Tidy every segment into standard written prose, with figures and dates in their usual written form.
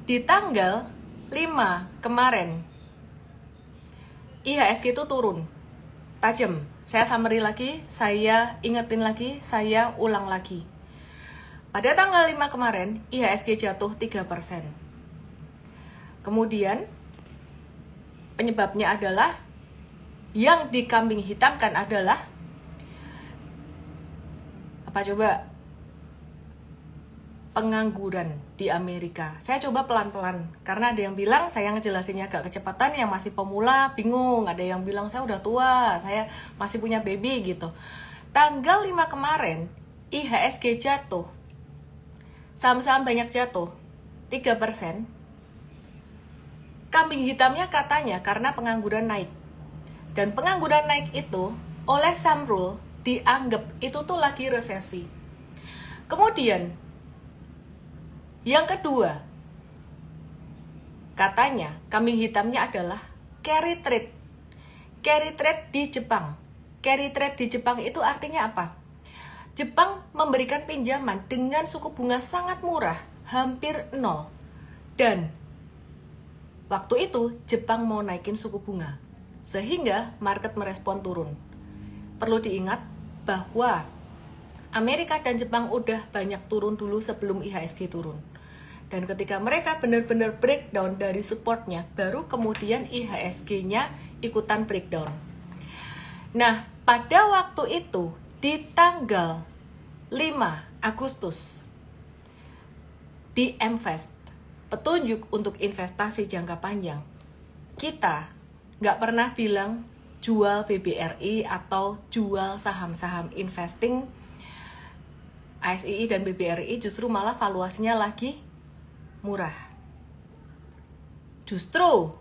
di tanggal 5 kemarin IHSG itu turun tajam. Saya summary lagi, saya ingetin lagi, saya ulang lagi. Pada tanggal 5 kemarin IHSG jatuh 3%. Kemudian penyebabnya adalah yang dikambing hitamkan adalah apa coba? Pengangguran di Amerika. Saya coba pelan-pelan karena ada yang bilang saya ngejelasinnya agak kecepatan, yang masih pemula bingung, ada yang bilang saya udah tua, saya masih punya baby gitu. Tanggal 5 kemarin IHSG jatuh, saham-saham banyak jatuh 3%. Kambing hitamnya katanya karena pengangguran naik. Dan pengangguran naik itu oleh Samrul dianggap itu tuh lagi resesi. Kemudian yang kedua, katanya kambing hitamnya adalah carry trade. Carry trade di Jepang. Carry trade di Jepang itu artinya apa? Jepang memberikan pinjaman dengan suku bunga sangat murah, hampir 0. Dan waktu itu Jepang mau naikin suku bunga, sehingga market merespon turun. Perlu diingat bahwa Amerika dan Jepang udah banyak turun dulu sebelum IHSG turun. Dan ketika mereka benar-benar breakdown dari supportnya, baru kemudian IHSG-nya ikutan breakdown. Nah, pada waktu itu, di tanggal 5 Agustus, di MVest, petunjuk untuk investasi jangka panjang, kita nggak pernah bilang jual BBRI atau jual saham-saham investing ASII dan BBRI, justru malah valuasinya lagi murah. Justru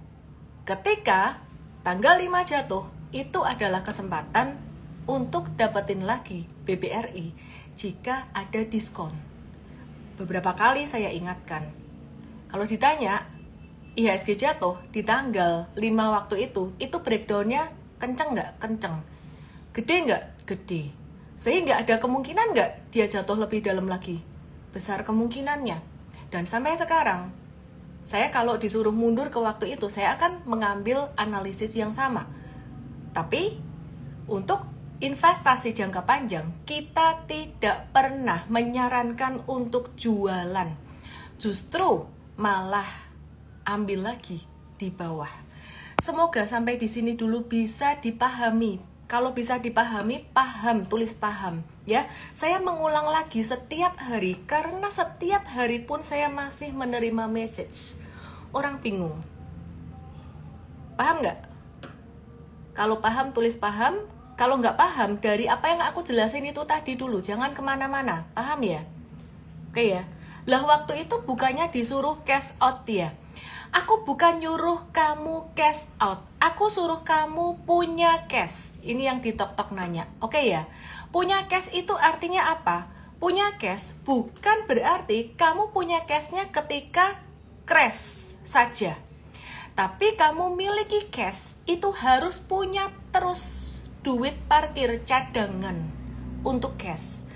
ketika tanggal 5 jatuh, itu adalah kesempatan untuk dapetin lagi BBRI jika ada diskon. Beberapa kali saya ingatkan, kalau ditanya IHSG jatuh di tanggal 5 waktu itu breakdownnya kenceng nggak? Kenceng. Gede nggak? Gede. Sehingga ada kemungkinan nggak dia jatuh lebih dalam lagi? Besar kemungkinannya. Dan sampai sekarang, saya kalau disuruh mundur ke waktu itu, saya akan mengambil analisis yang sama. Tapi, untuk investasi jangka panjang, kita tidak pernah menyarankan untuk jualan. Justru malah ambil lagi di bawah. Semoga sampai di sini dulu bisa dipahami. Kalau bisa dipahami, paham, tulis paham. Ya, saya mengulang lagi setiap hari karena setiap hari pun saya masih menerima message. Orang bingung. Paham nggak? Kalau paham, tulis paham. Kalau nggak paham, dari apa yang aku jelasin itu tadi dulu, jangan kemana-mana. Paham ya? Oke ya. Lah waktu itu bukannya disuruh cash out ya. Aku bukan nyuruh kamu cash out. Aku suruh kamu punya cash. Ini yang di tok-tok nanya. Oke ya. Punya cash itu artinya apa? Punya cash bukan berarti kamu punya cashnya ketika crash saja. Tapi kamu miliki cash itu harus punya terus duit parkir cadangan untuk cash.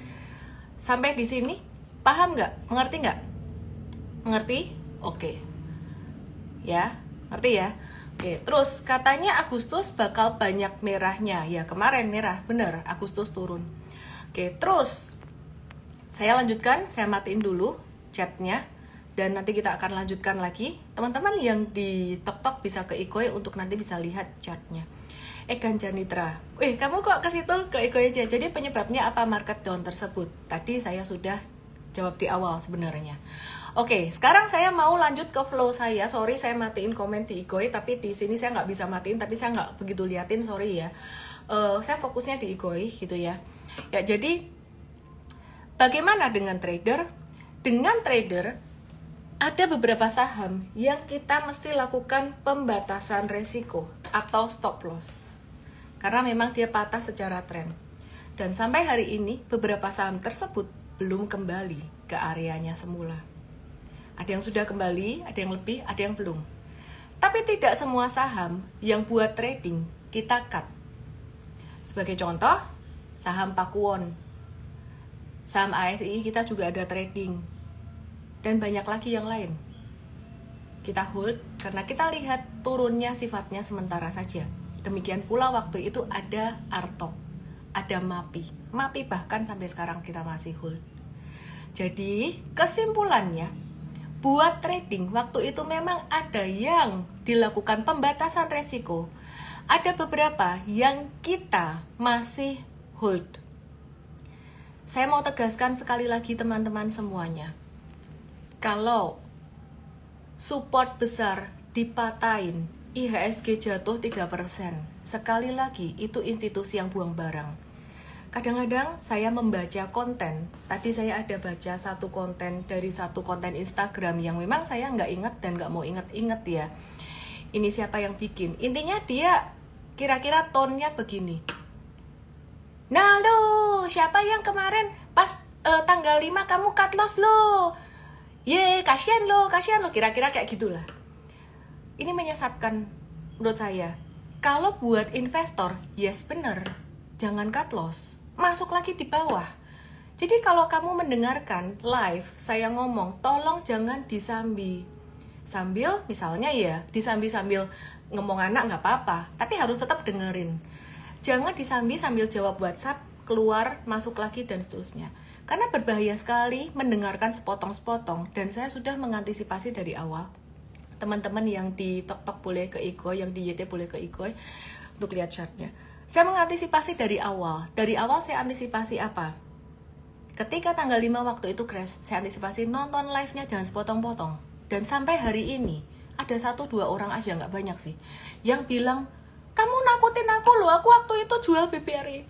Sampai di sini paham nggak? Mengerti nggak? Mengerti? Oke. Ya, ngerti ya? Oke, terus katanya Agustus bakal banyak merahnya. Ya, kemarin merah, bener, Agustus turun. Oke, terus saya lanjutkan, saya matiin dulu chatnya. Dan nanti kita akan lanjutkan lagi. Teman-teman yang di tok-tok bisa ke Ikoy untuk nanti bisa lihat chatnya. Ganja Nitra. Kamu kok ke situ ke Ikoy aja? Jadi penyebabnya apa market down tersebut? Tadi saya sudah jawab di awal sebenarnya. Oke, sekarang saya mau lanjut ke flow saya. Sorry, saya matiin komen di Ikoy, tapi di sini saya nggak bisa matiin, tapi saya nggak begitu liatin, sorry ya. Saya fokusnya di Ikoy, gitu ya. Ya, jadi bagaimana dengan trader? Dengan trader, ada beberapa saham yang kita mesti lakukan pembatasan resiko atau stop loss. Karena memang dia patah secara tren. Dan sampai hari ini, beberapa saham tersebut belum kembali ke areanya semula. Ada yang sudah kembali, ada yang lebih, ada yang belum. Tapi tidak semua saham yang buat trading kita cut. Sebagai contoh, saham Pakuwon, saham ASI kita juga ada trading. Dan banyak lagi yang lain. kita hold karena kita lihat turunnya sifatnya sementara saja. Demikian pula waktu itu ada Artok, ada MAPI bahkan sampai sekarang kita masih hold. Jadi kesimpulannya, buat trading waktu itu memang ada yang dilakukan pembatasan resiko, ada beberapa yang kita masih hold. Saya mau tegaskan sekali lagi teman-teman semuanya, kalau support besar dipatahin, IHSG jatuh 3%. Sekali lagi, itu institusi yang buang barang. Kadang-kadang saya membaca konten. Tadi saya ada baca satu konten dari satu konten Instagram yang memang saya nggak ingat dan nggak mau inget-inget ya. Ini siapa yang bikin? Intinya dia kira-kira tone-nya begini. Nah lo, siapa yang kemarin pas tanggal 5 kamu cut loss lo? Ye, kasihan lo, kira-kira kayak gitulah. Ini menyesatkan menurut saya. Kalau buat investor, yes bener, jangan cut loss, masuk lagi di bawah. Jadi kalau kamu mendengarkan live, saya ngomong, tolong jangan disambi. Sambil, misalnya ya, disambi sambil ngomong anak nggak apa-apa, tapi harus tetap dengerin. Jangan disambi sambil jawab WhatsApp, keluar, masuk lagi, dan seterusnya. Karena berbahaya sekali mendengarkan sepotong-sepotong, dan saya sudah mengantisipasi dari awal. Teman-teman yang di TokTok boleh ke Igoy, yang di YT boleh ke Igoy untuk lihat chartnya. Saya mengantisipasi dari awal. Dari awal saya antisipasi apa? Ketika tanggal 5 waktu itu crash, saya antisipasi nonton live-nya jangan sepotong-potong. Dan sampai hari ini, ada 1-2 orang aja, nggak banyak sih, yang bilang, kamu nakutin aku loh, aku waktu itu jual BBRI.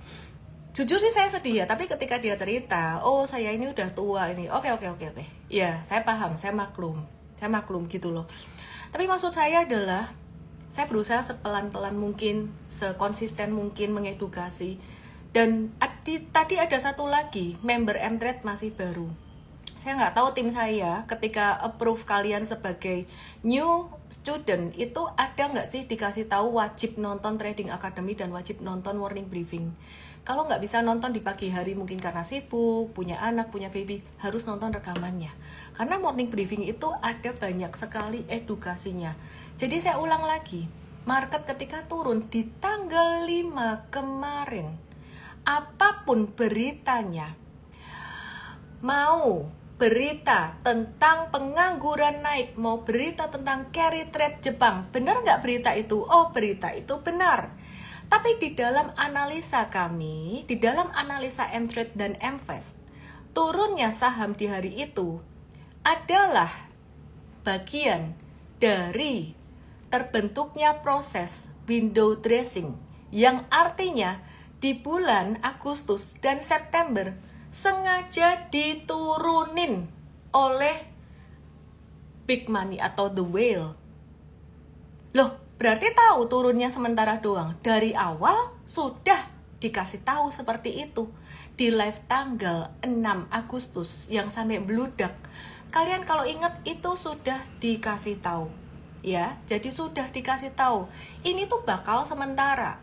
Jujur sih saya sedih ya, tapi ketika dia cerita, oh saya ini udah tua ini, oke. Ya, saya paham, saya maklum gitu loh. Tapi maksud saya adalah, saya berusaha sepelan-pelan mungkin, sekonsisten mungkin mengedukasi. Dan tadi ada satu lagi, member M-Trade masih baru. Saya nggak tahu tim saya ketika approve kalian sebagai new student, itu ada nggak sih dikasih tahu wajib nonton Trading Academy dan wajib nonton morning briefing. Kalau nggak bisa nonton di pagi hari mungkin karena sibuk, punya anak, punya baby, harus nonton rekamannya. Karena morning briefing itu ada banyak sekali edukasinya. Jadi saya ulang lagi, market ketika turun di tanggal 5 kemarin, apapun beritanya, mau berita tentang pengangguran naik, mau berita tentang carry trade Jepang, benar nggak berita itu? Oh, berita itu benar. Tapi di dalam analisa kami, di dalam analisa M-Trade dan M-Fest, turunnya saham di hari itu adalah bagian dari terbentuknya proses window dressing, yang artinya di bulan Agustus dan September sengaja diturunin oleh big money atau the whale. Loh, berarti tahu turunnya sementara doang. Dari awal sudah dikasih tahu seperti itu. Di live tanggal 6 Agustus yang sampai beludak. Kalian kalau ingat itu sudah dikasih tahu. Ya, jadi sudah dikasih tahu. Ini tuh bakal sementara.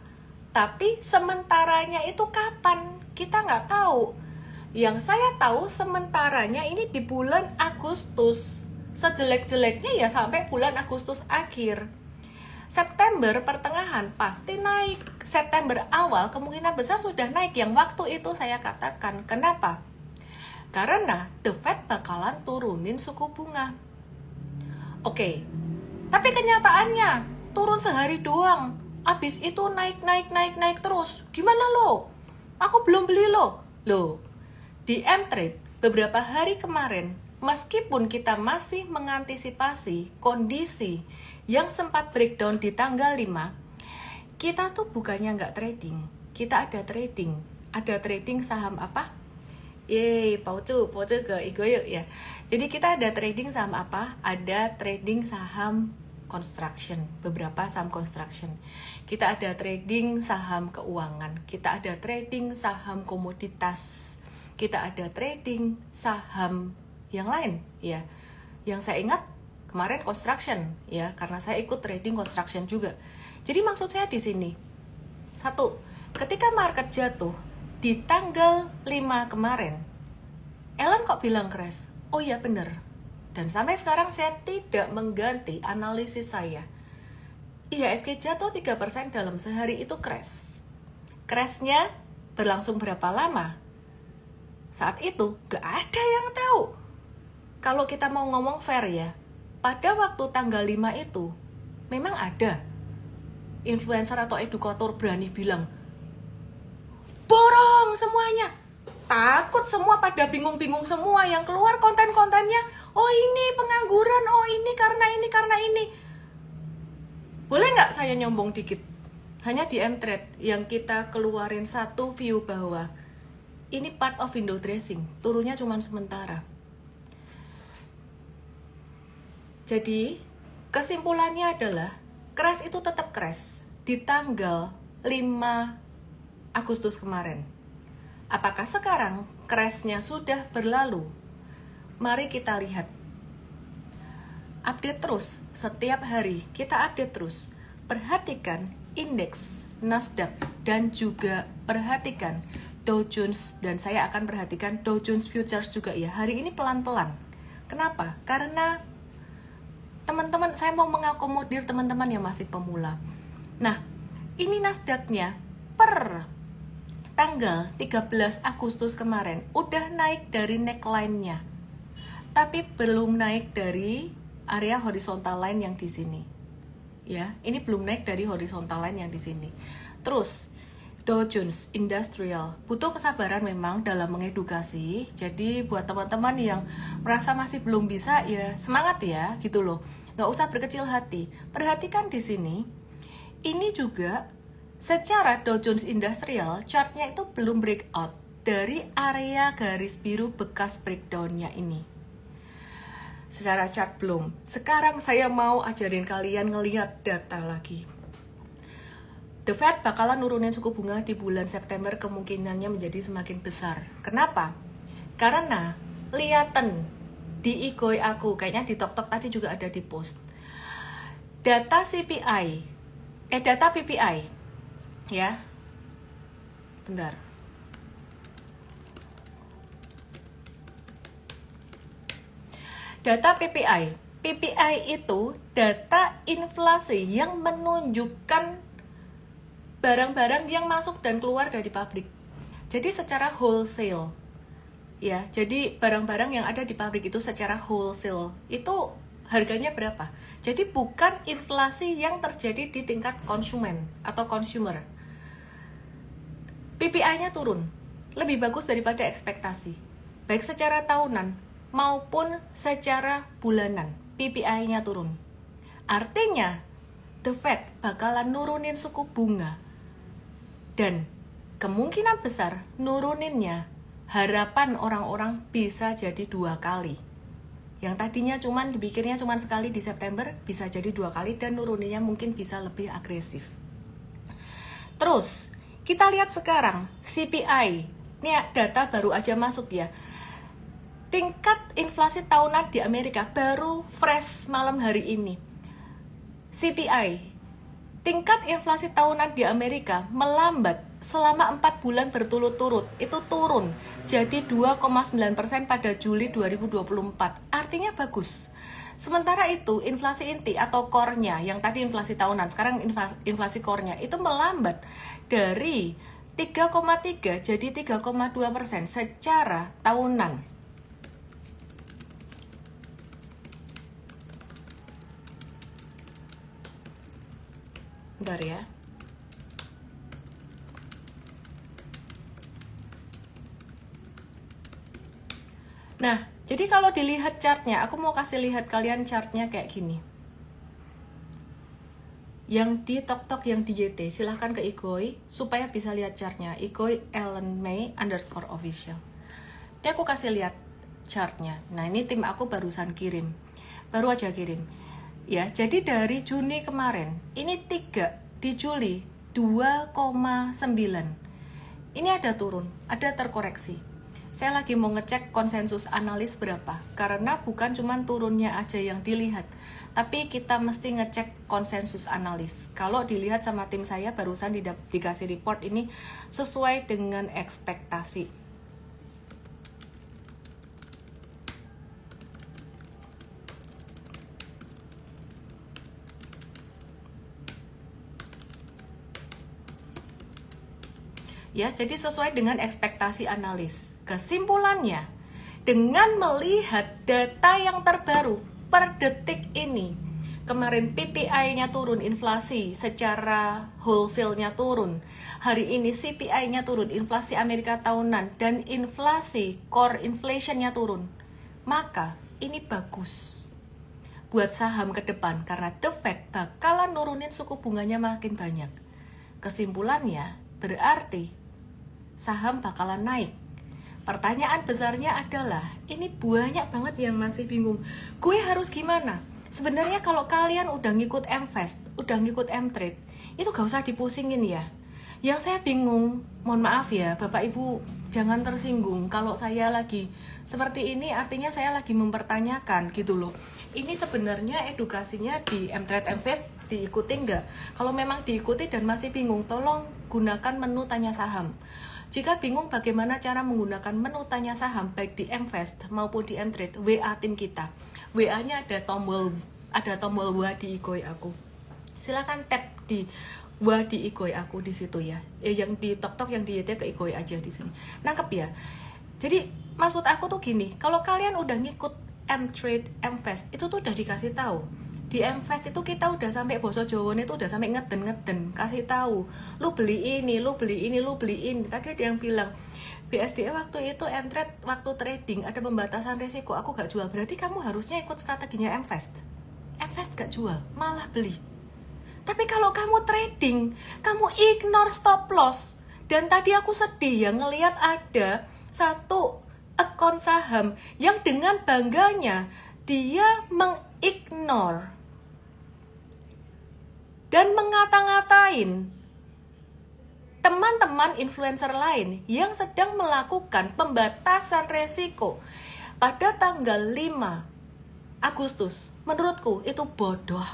Tapi sementaranya itu kapan? Kita nggak tahu. Yang saya tahu sementaranya ini di bulan Agustus. Sejelek-jeleknya ya sampai bulan Agustus akhir. September pertengahan pasti naik. September awal kemungkinan besar sudah naik, yang waktu itu saya katakan. Kenapa? Karena The Fed bakalan turunin suku bunga. Oke. Tapi kenyataannya turun sehari doang. Abis itu naik terus. Gimana lo? Aku belum beli lo. Loh, di M-Trade beberapa hari kemarin, meskipun kita masih mengantisipasi kondisi yang sempat breakdown di tanggal 5, kita tuh bukannya nggak trading. Kita ada trading. Ada trading saham apa? Yeay, paucu ke Igoy ya. Jadi kita ada trading saham apa? Ada trading saham construction, beberapa saham construction. Kita ada trading saham keuangan. Kita ada trading saham komoditas. Kita ada trading saham yang lain ya. Yang saya ingat kemarin construction ya, karena saya ikut trading construction juga. Jadi maksud saya di sini, satu, ketika market jatuh di tanggal 5 kemarin, Ellen kok bilang crash? Oh iya bener, Dan sampai sekarang saya tidak mengganti analisis saya. IHSG jatuh 3% dalam sehari itu crash. Crashnya berlangsung berapa lama? Saat itu gak ada yang tahu. Kalau kita mau ngomong fair ya, pada waktu tanggal 5 itu memang ada influencer atau edukator berani bilang borong semuanya. Takut semua, pada bingung-bingung semua. Yang keluar konten-kontennya, oh ini pengangguran, oh ini karena ini. Boleh nggak saya nyombong dikit? Hanya di M-Trade yang kita keluarin satu view bahwa ini part of window dressing, turunnya cuma sementara. Jadi kesimpulannya adalah crash itu tetap crash di tanggal 5 Agustus kemarin. Apakah sekarang crashnya sudah berlalu? Mari kita lihat. Update terus, setiap hari kita update terus. Perhatikan indeks Nasdaq dan juga perhatikan Dow Jones, dan saya akan perhatikan Dow Jones Futures juga ya. Hari ini pelan-pelan. Kenapa? Karena teman-teman, saya mau mengakomodir teman-teman yang masih pemula. Nah, ini Nasdaq-nya per tanggal 13 Agustus kemarin udah naik dari neckline-nya, tapi belum naik dari area horizontal line yang di sini. Ya, ini belum naik dari horizontal line yang di sini. Terus Dow Jones Industrial butuh kesabaran memang dalam mengedukasi. Jadi buat teman-teman yang merasa masih belum bisa, ya semangat ya, gitu loh. Nggak usah berkecil hati. Perhatikan di sini, ini juga secara Dow Jones Industrial, chartnya itu belum breakout dari area garis biru bekas breakdown-nya ini. Secara chart belum. Sekarang saya mau ajarin kalian ngelihat data lagi. The Fed bakalan nurunin suku bunga di bulan September, kemungkinannya menjadi semakin besar. Kenapa? Karena lihatan di Igoi aku, kayaknya di TokTok tadi juga ada di post. Data data PPI. Ya, bentar. Data PPI. PPI itu data inflasi yang menunjukkan barang-barang yang masuk dan keluar dari pabrik. Jadi secara wholesale. Ya, jadi barang-barang yang ada di pabrik itu secara wholesale itu harganya berapa? Jadi bukan inflasi yang terjadi di tingkat konsumen atau consumer. PPI-nya turun, lebih bagus daripada ekspektasi. Baik secara tahunan maupun secara bulanan, PPI-nya turun. Artinya, The Fed bakalan nurunin suku bunga. Dan kemungkinan besar nuruninnya, harapan orang-orang bisa jadi 2 kali. Yang tadinya dipikirnya cuma sekali di September, bisa jadi 2 kali, dan nuruninnya mungkin bisa lebih agresif. Terus kita lihat sekarang CPI, ini data baru aja masuk ya. Tingkat inflasi tahunan di Amerika baru fresh malam hari ini. CPI, tingkat inflasi tahunan di Amerika melambat selama 4 bulan berturut-turut. Itu turun jadi 2,9% pada Juli 2024. Artinya bagus. Sementara itu inflasi inti atau core-nya, yang tadi inflasi tahunan, sekarang inflasi core-nya itu melambat dari 3,3 jadi 3,2% secara tahunan. Bentar ya. Nah, jadi kalau dilihat chartnya, aku mau kasih lihat kalian chartnya kayak gini. Yang di TokTok, yang di YT, silahkan ke Igoi supaya bisa lihat chartnya. Igoi Ellen May _official. Ini aku kasih lihat chartnya. Nah, ini tim aku barusan kirim, baru aja kirim. Ya, jadi dari Juni kemarin, ini 3 di Juli 2,9. Ini ada turun, ada terkoreksi. Saya lagi mau ngecek konsensus analis berapa, karena bukan cuma turunnya aja yang dilihat, tapi kita mesti ngecek konsensus analis. Kalau dilihat sama tim saya barusan dikasih report ini sesuai dengan ekspektasi. Ya, jadi sesuai dengan ekspektasi analis. Kesimpulannya, dengan melihat data yang terbaru per detik ini, kemarin PPI-nya turun, inflasi secara wholesale-nya turun. Hari ini CPI-nya turun, inflasi Amerika tahunan, dan inflasi core inflation-nya turun. Maka ini bagus buat saham ke depan karena The Fed bakalan nurunin suku bunganya makin banyak. Kesimpulannya berarti saham bakalan naik. Pertanyaan besarnya adalah, ini banyak banget yang masih bingung, gue harus gimana? Sebenarnya kalau kalian udah ngikut M-Fast, udah ngikut M-Trade, itu gak usah dipusingin ya. Yang saya bingung, mohon maaf ya Bapak Ibu, jangan tersinggung kalau saya lagi seperti ini, artinya saya lagi mempertanyakan gitu loh. Ini sebenarnya edukasinya di M-Trade M-Fast diikuti nggak? Kalau memang diikuti dan masih bingung, tolong gunakan menu tanya saham. Jika bingung bagaimana cara menggunakan menu tanya saham baik di M-Fast maupun di M-Trade, WA tim kita. WA-nya ada tombol WA di Igoi aku. Silakan tap di WA di Igoi aku di situ ya. Yang di TokTok yang di YT ke Igoi aja di sini. Nangkep ya. Jadi maksud aku tuh gini, kalau kalian udah ngikut M-Trade, M-Fast, itu tuh udah dikasih tahu. Di M-Fast itu kita udah sampai boso Jawone itu udah sampai ngeden kasih tahu, lu beli ini, lu beli ini, lu beli ini. Tadi ada yang bilang BSDE waktu itu M-Trade waktu trading ada pembatasan resiko, aku gak jual. Berarti kamu harusnya ikut strateginya M-Fast. M-Fast gak jual, malah beli. Tapi kalau kamu trading, kamu ignore stop loss. Dan tadi aku sedih ya ngelihat ada satu akun saham yang dengan bangganya dia mengignore dan mengata-ngatain teman-teman influencer lain yang sedang melakukan pembatasan resiko pada tanggal 5 Agustus. Menurutku itu bodoh.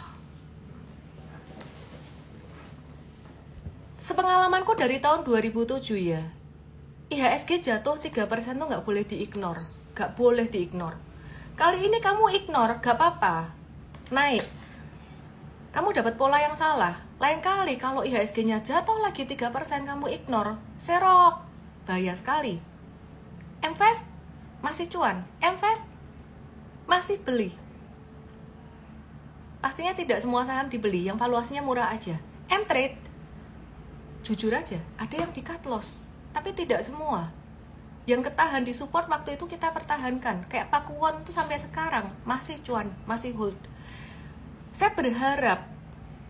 Sepengalamanku dari tahun 2007 ya, IHSG jatuh 3% tuh gak boleh diignore. Gak boleh diignore. Kali ini kamu ignore, gak apa-apa, naik. Kamu dapat pola yang salah. Lain kali kalau IHSG-nya jatuh lagi 3% kamu ignore, serok, bahaya sekali. M-Fast masih cuan, M-Fast masih beli. Pastinya tidak semua saham dibeli, yang valuasinya murah aja. M-Trade, jujur aja, ada yang di cut loss, tapi tidak semua. Yang ketahan di support waktu itu kita pertahankan. Kayak Pakuwon tuh sampai sekarang masih cuan, masih hold. Saya berharap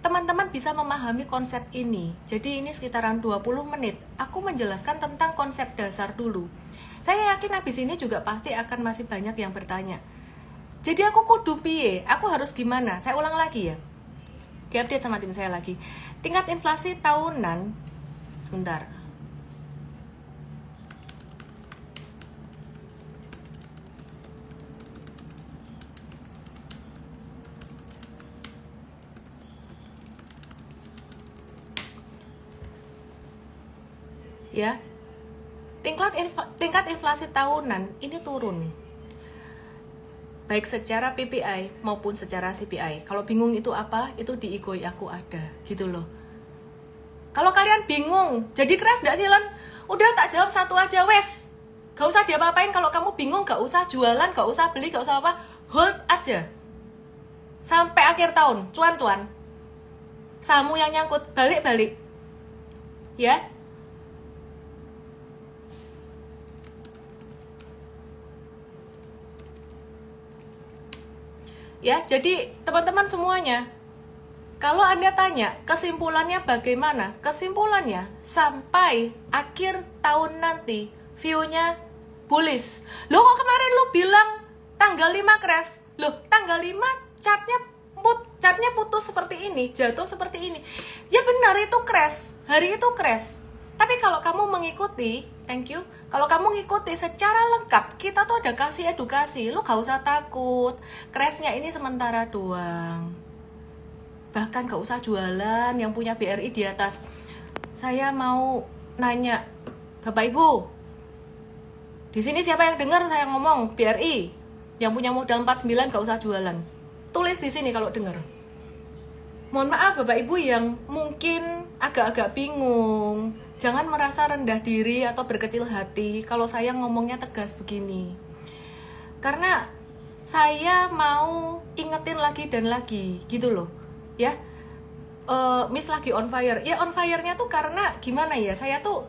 teman-teman bisa memahami konsep ini. Jadi ini sekitaran 20 menit. Aku menjelaskan tentang konsep dasar dulu. Saya yakin habis ini juga pasti akan masih banyak yang bertanya. Jadi aku kudu piye? Aku harus gimana? Saya ulang lagi ya. Diupdate sama tim saya lagi. Tingkat inflasi tahunan. Sebentar. Ya, tingkat inflasi tahunan ini turun, baik secara PPI maupun secara CPI. Kalau bingung itu apa, itu di Igoi aku ada, gitu loh. Kalau kalian bingung, jadi keras gak sih Len? Udah tak jawab satu aja wes, gak usah diapa-apain. Kalau kamu bingung, gak usah jualan, gak usah beli, gak usah apa, hold aja sampai akhir tahun, cuan-cuan. Samu yang nyangkut, balik-balik ya. Ya, jadi teman-teman semuanya, kalau Anda tanya kesimpulannya bagaimana? Kesimpulannya sampai akhir tahun nanti view-nya bullish. Loh kok kemarin lu bilang tanggal 5 crash? Loh, tanggal 5 chartnya putus seperti ini, jatuh seperti ini. Ya benar itu crash, hari itu crash. Tapi kalau kamu mengikuti, thank you, kalau kamu ngikuti secara lengkap, kita tuh ada kasih edukasi. Lu gak usah takut, crashnya ini sementara doang. Bahkan gak usah jualan yang punya BRI di atas. Saya mau nanya, Bapak Ibu, di sini siapa yang dengar saya ngomong BRI? Yang punya modal 49 gak usah jualan. Tulis di sini kalau dengar. Mohon maaf Bapak Ibu yang mungkin agak-agak bingung. Jangan merasa rendah diri atau berkecil hati kalau saya ngomongnya tegas begini. Karena saya mau ingetin lagi dan lagi gitu loh. Ya. Miss lagi on fire. Ya on fire-nya tuh karena gimana ya? Saya tuh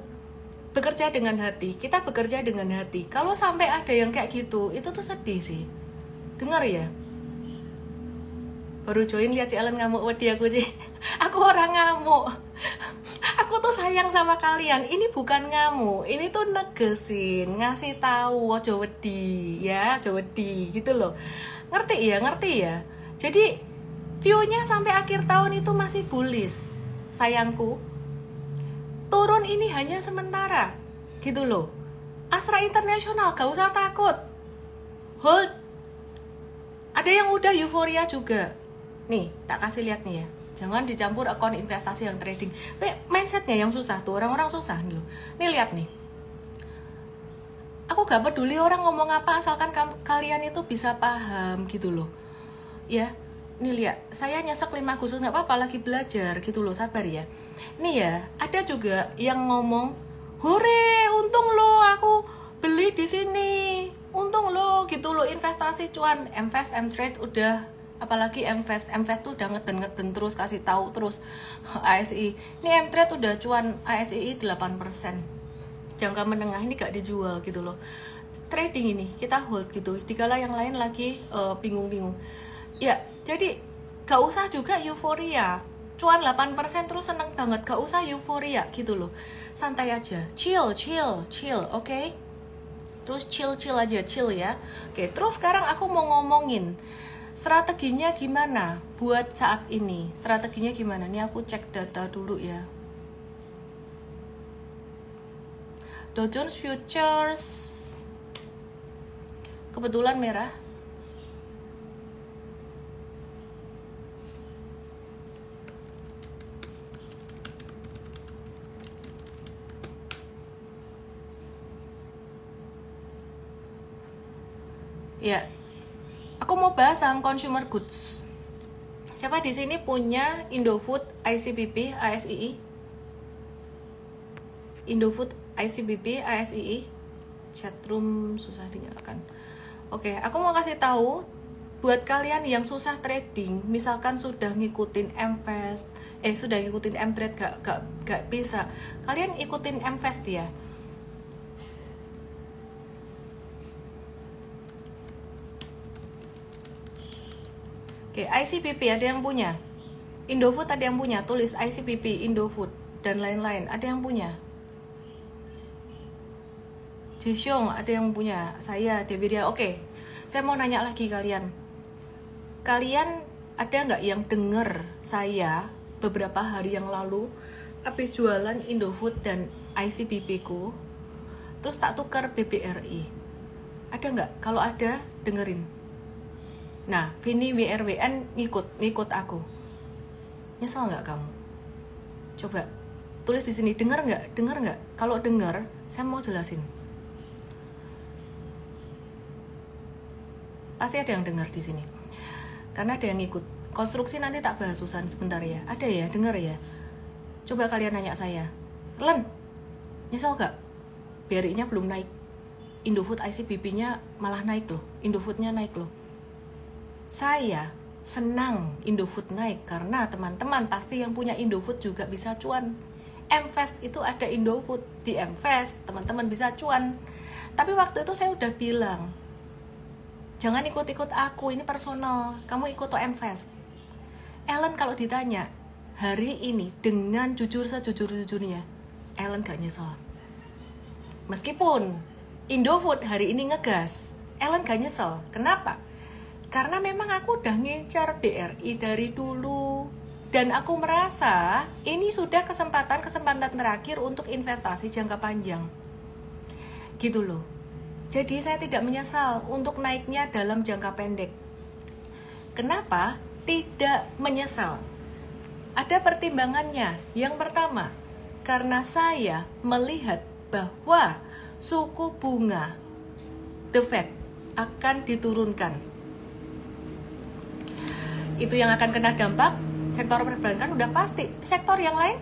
bekerja dengan hati. Kita bekerja dengan hati. Kalau sampai ada yang kayak gitu, itu tuh sedih sih. Dengar ya. Baru join lihat si Ellen ngamuk wedi aku sih. Aku orang ngamuk. Aku tuh sayang sama kalian. Ini bukan ngamuk, ini tuh negesin, ngasih tahu ojo wedi ya, ojo wedi gitu loh. Ngerti ya. Jadi view-nya sampai akhir tahun itu masih bullish. Sayangku, turun ini hanya sementara gitu loh. Astra International gak usah takut. Hold. Ada yang udah euforia juga. Nih, tak kasih lihat nih ya. Jangan dicampur akun investasi yang trading. Mindsetnya yang susah tuh, orang-orang susah nih loh. Nih lihat nih. Aku gak peduli orang ngomong apa, asalkan kalian itu bisa paham gitu loh. Ya, nih lihat, saya nyesek 5 Agustus gak apa-apa, lagi belajar gitu loh, sabar ya. Nih ya, ada juga yang ngomong, hore, untung lo aku beli di sini, untung lo gitu loh, investasi cuan, M-Trade udah, apalagi M-Fest tuh udah ngeden terus, kasih tahu terus ASI. Ini M-Trade udah cuan ASI 8%. Jangka menengah ini gak dijual gitu loh. Trading ini kita hold gitu. Dikala yang lain lagi bingung-bingung. Ya, jadi gak usah juga euforia. Cuan 8% terus seneng banget, gak usah euforia gitu loh. Santai aja. Chill, oke? Terus chill aja, chill ya. Oke, terus sekarang aku mau ngomongin strateginya gimana buat saat ini. Strateginya gimana? Nih aku cek data dulu ya. Dow Jones Futures kebetulan merah. Ya. Aku mau bahas saham consumer goods. Siapa di sini punya Indofood, ICBP, ASII? Indofood, ICBP, ASII. Chatroom susah dinyalakan. Oke, aku mau kasih tahu buat kalian yang susah trading, misalkan sudah ngikutin M-Fest, sudah ngikutin M-Trade gak bisa. Kalian ikutin M-Fest ya. Oke, ICBP ada yang punya. Indofood ada yang punya, tulis ICBP, Indofood, dan lain-lain. Ada yang punya. Jisyong ada yang punya. Saya, Dewiria. Oke, saya mau nanya lagi kalian. Kalian ada nggak yang denger saya beberapa hari yang lalu habis jualan Indofood dan ICBP ku, terus tak tukar BBRI? Ada nggak? Kalau ada, dengerin. Nah, Vini WRWN ngikut aku. Nyesel nggak kamu? Coba tulis di sini, denger nggak? Kalau denger, saya mau jelasin. Pasti ada yang denger di sini. Karena ada yang ngikut. Konstruksi nanti tak bahas Susan sebentar ya. Ada ya, denger ya. Coba kalian nanya saya, Len, nyesel nggak? BRI-nya belum naik. Indofood ICBP-nya malah naik loh. Indofood-nya naik loh. Saya senang Indofood naik karena teman-teman pasti yang punya Indofood juga bisa cuan. M-Fest itu ada Indofood, di M-Fest teman-teman bisa cuan. Tapi waktu itu saya udah bilang, jangan ikut-ikut aku, ini personal, kamu ikut M-Fest. Ellen kalau ditanya hari ini dengan jujur sejujur-jujurnya, Ellen gak nyesel. Meskipun Indofood hari ini ngegas, Ellen gak nyesel. Kenapa? Karena memang aku udah ngincar BRI dari dulu. Dan aku merasa ini sudah kesempatan terakhir untuk investasi jangka panjang. Gitu loh. Jadi saya tidak menyesal untuk naiknya dalam jangka pendek. Kenapa tidak menyesal? Ada pertimbangannya. Yang pertama, karena saya melihat bahwa suku bunga The Fed akan diturunkan. Itu yang akan kena dampak sektor perbankan udah pasti. Sektor yang lain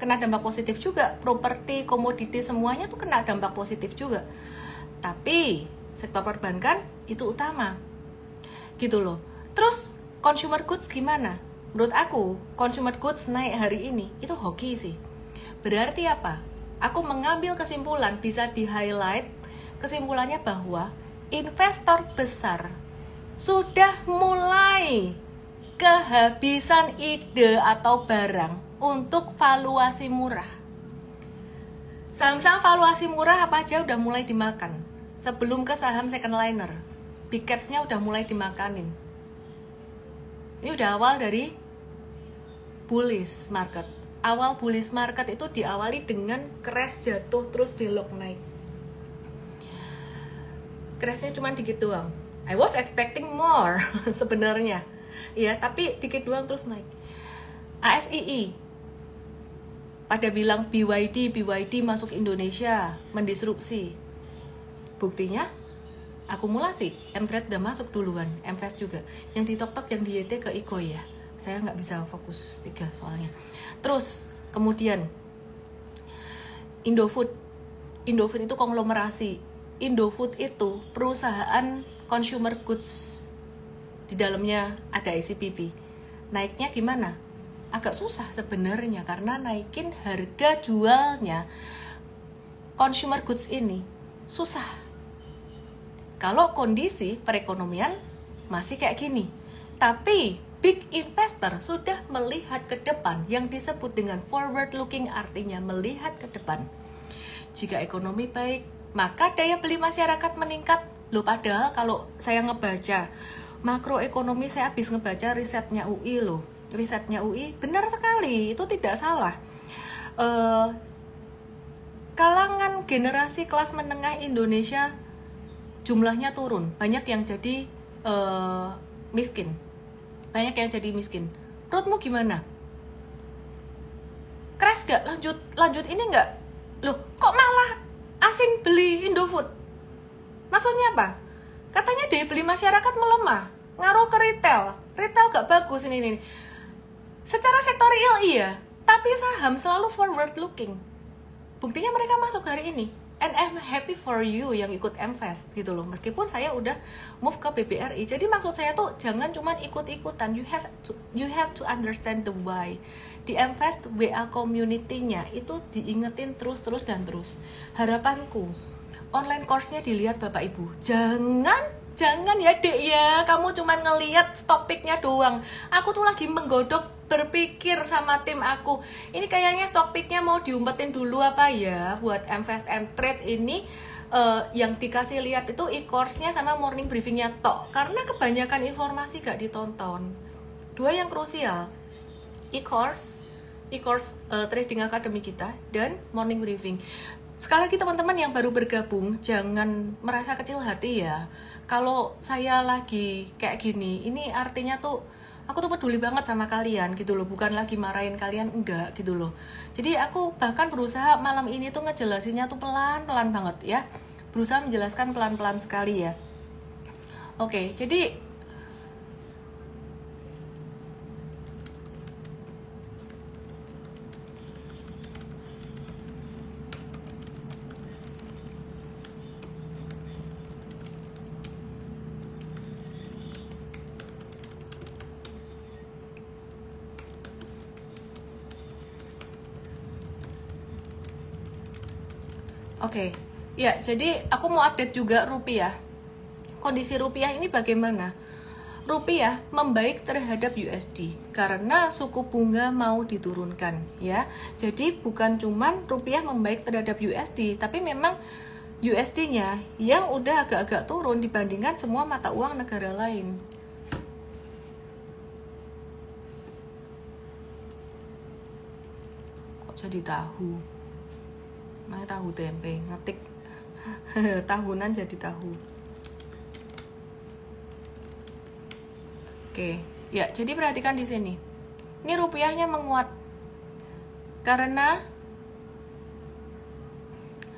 kena dampak positif juga. Properti, komoditi, semuanya tuh kena dampak positif juga. Tapi sektor perbankan itu utama, gitu loh. Terus consumer goods gimana? Menurut aku consumer goods naik hari ini itu hoki sih. Berarti apa? Aku mengambil kesimpulan, bisa di highlight kesimpulannya bahwa investor besar sudah mulai kehabisan ide atau barang untuk valuasi murah. Saham-saham valuasi murah apa aja udah mulai dimakan. Sebelum ke saham second liner, big caps-nya udah mulai dimakanin. Ini udah awal dari bullish market. Awal bullish market itu diawali dengan crash, jatuh terus belok naik. Crashnya cuma dikit doang. I was expecting more sebenarnya. Ya, tapi dikit doang terus naik. ASII pada bilang BYD masuk Indonesia, mendisrupsi. Buktinya akumulasi, M-Trade udah masuk duluan, M-Fast juga. Yang di Tok-Tok, yang di YT ke Iko ya. Saya nggak bisa fokus 3 soalnya. Terus kemudian Indofood itu konglomerasi. Indofood itu perusahaan consumer goods, di dalamnya ada ICBP. Naiknya gimana? Agak susah sebenarnya karena naikin harga jualnya consumer goods ini susah kalau kondisi perekonomian masih kayak gini. Tapi big investor sudah melihat ke depan, yang disebut dengan forward looking, artinya melihat ke depan. Jika ekonomi baik, maka daya beli masyarakat meningkat. Loh, padahal kalau saya ngebaca makroekonomi, saya habis ngebaca risetnya UI loh. Risetnya UI benar sekali, itu tidak salah. Kalangan generasi kelas menengah Indonesia jumlahnya turun, banyak yang jadi miskin. Banyak yang jadi miskin. Menurutmu gimana? Crash gak? Lanjut ini gak? Loh, kok malah asing beli Indofood? Maksudnya apa? Katanya daya beli masyarakat melemah, ngaruh ke retail. Retail gak bagus ini. Secara sektorial iya, tapi saham selalu forward looking. Buktinya mereka masuk hari ini. And I'm happy for you yang ikut M-Fast gitu loh. Meskipun saya udah move ke BBRI. Jadi maksud saya tuh jangan cuma ikut-ikutan. You have to understand the why. Di M-Fast WA community-nya itu diingetin terus dan terus. Harapanku online course-nya dilihat Bapak Ibu. Jangan ya Dek ya, kamu cuma ngelihat topiknya doang. Aku tuh lagi menggodok, berpikir sama tim aku, ini kayaknya topiknya mau diumpetin dulu apa ya buat M-Fast M-Trade ini. Yang dikasih lihat itu e-course-nya sama morning briefing-nya tok, karena kebanyakan informasi gak ditonton. Dua yang krusial, e-course trading academy kita, dan morning briefing. Sekali lagi teman-teman yang baru bergabung, jangan merasa kecil hati ya. Kalau saya lagi kayak gini, ini artinya tuh aku tuh peduli banget sama kalian gitu loh, bukan lagi marahin kalian, enggak gitu loh. Jadi aku bahkan berusaha malam ini tuh ngejelasinnya tuh pelan-pelan banget ya. Berusaha menjelaskan pelan-pelan sekali ya. Oke, jadi Oke, ya jadi aku mau update juga rupiah. Kondisi rupiah ini bagaimana? Rupiah membaik terhadap USD karena suku bunga mau diturunkan ya. Jadi bukan cuman rupiah membaik terhadap USD, tapi memang USD-nya yang udah agak-agak turun dibandingkan semua mata uang negara lain. Kok jadi tahu? Mana tahu tempe, ngetik tahunan jadi tahu. Oke, ya jadi perhatikan di sini. Ini rupiahnya menguat karena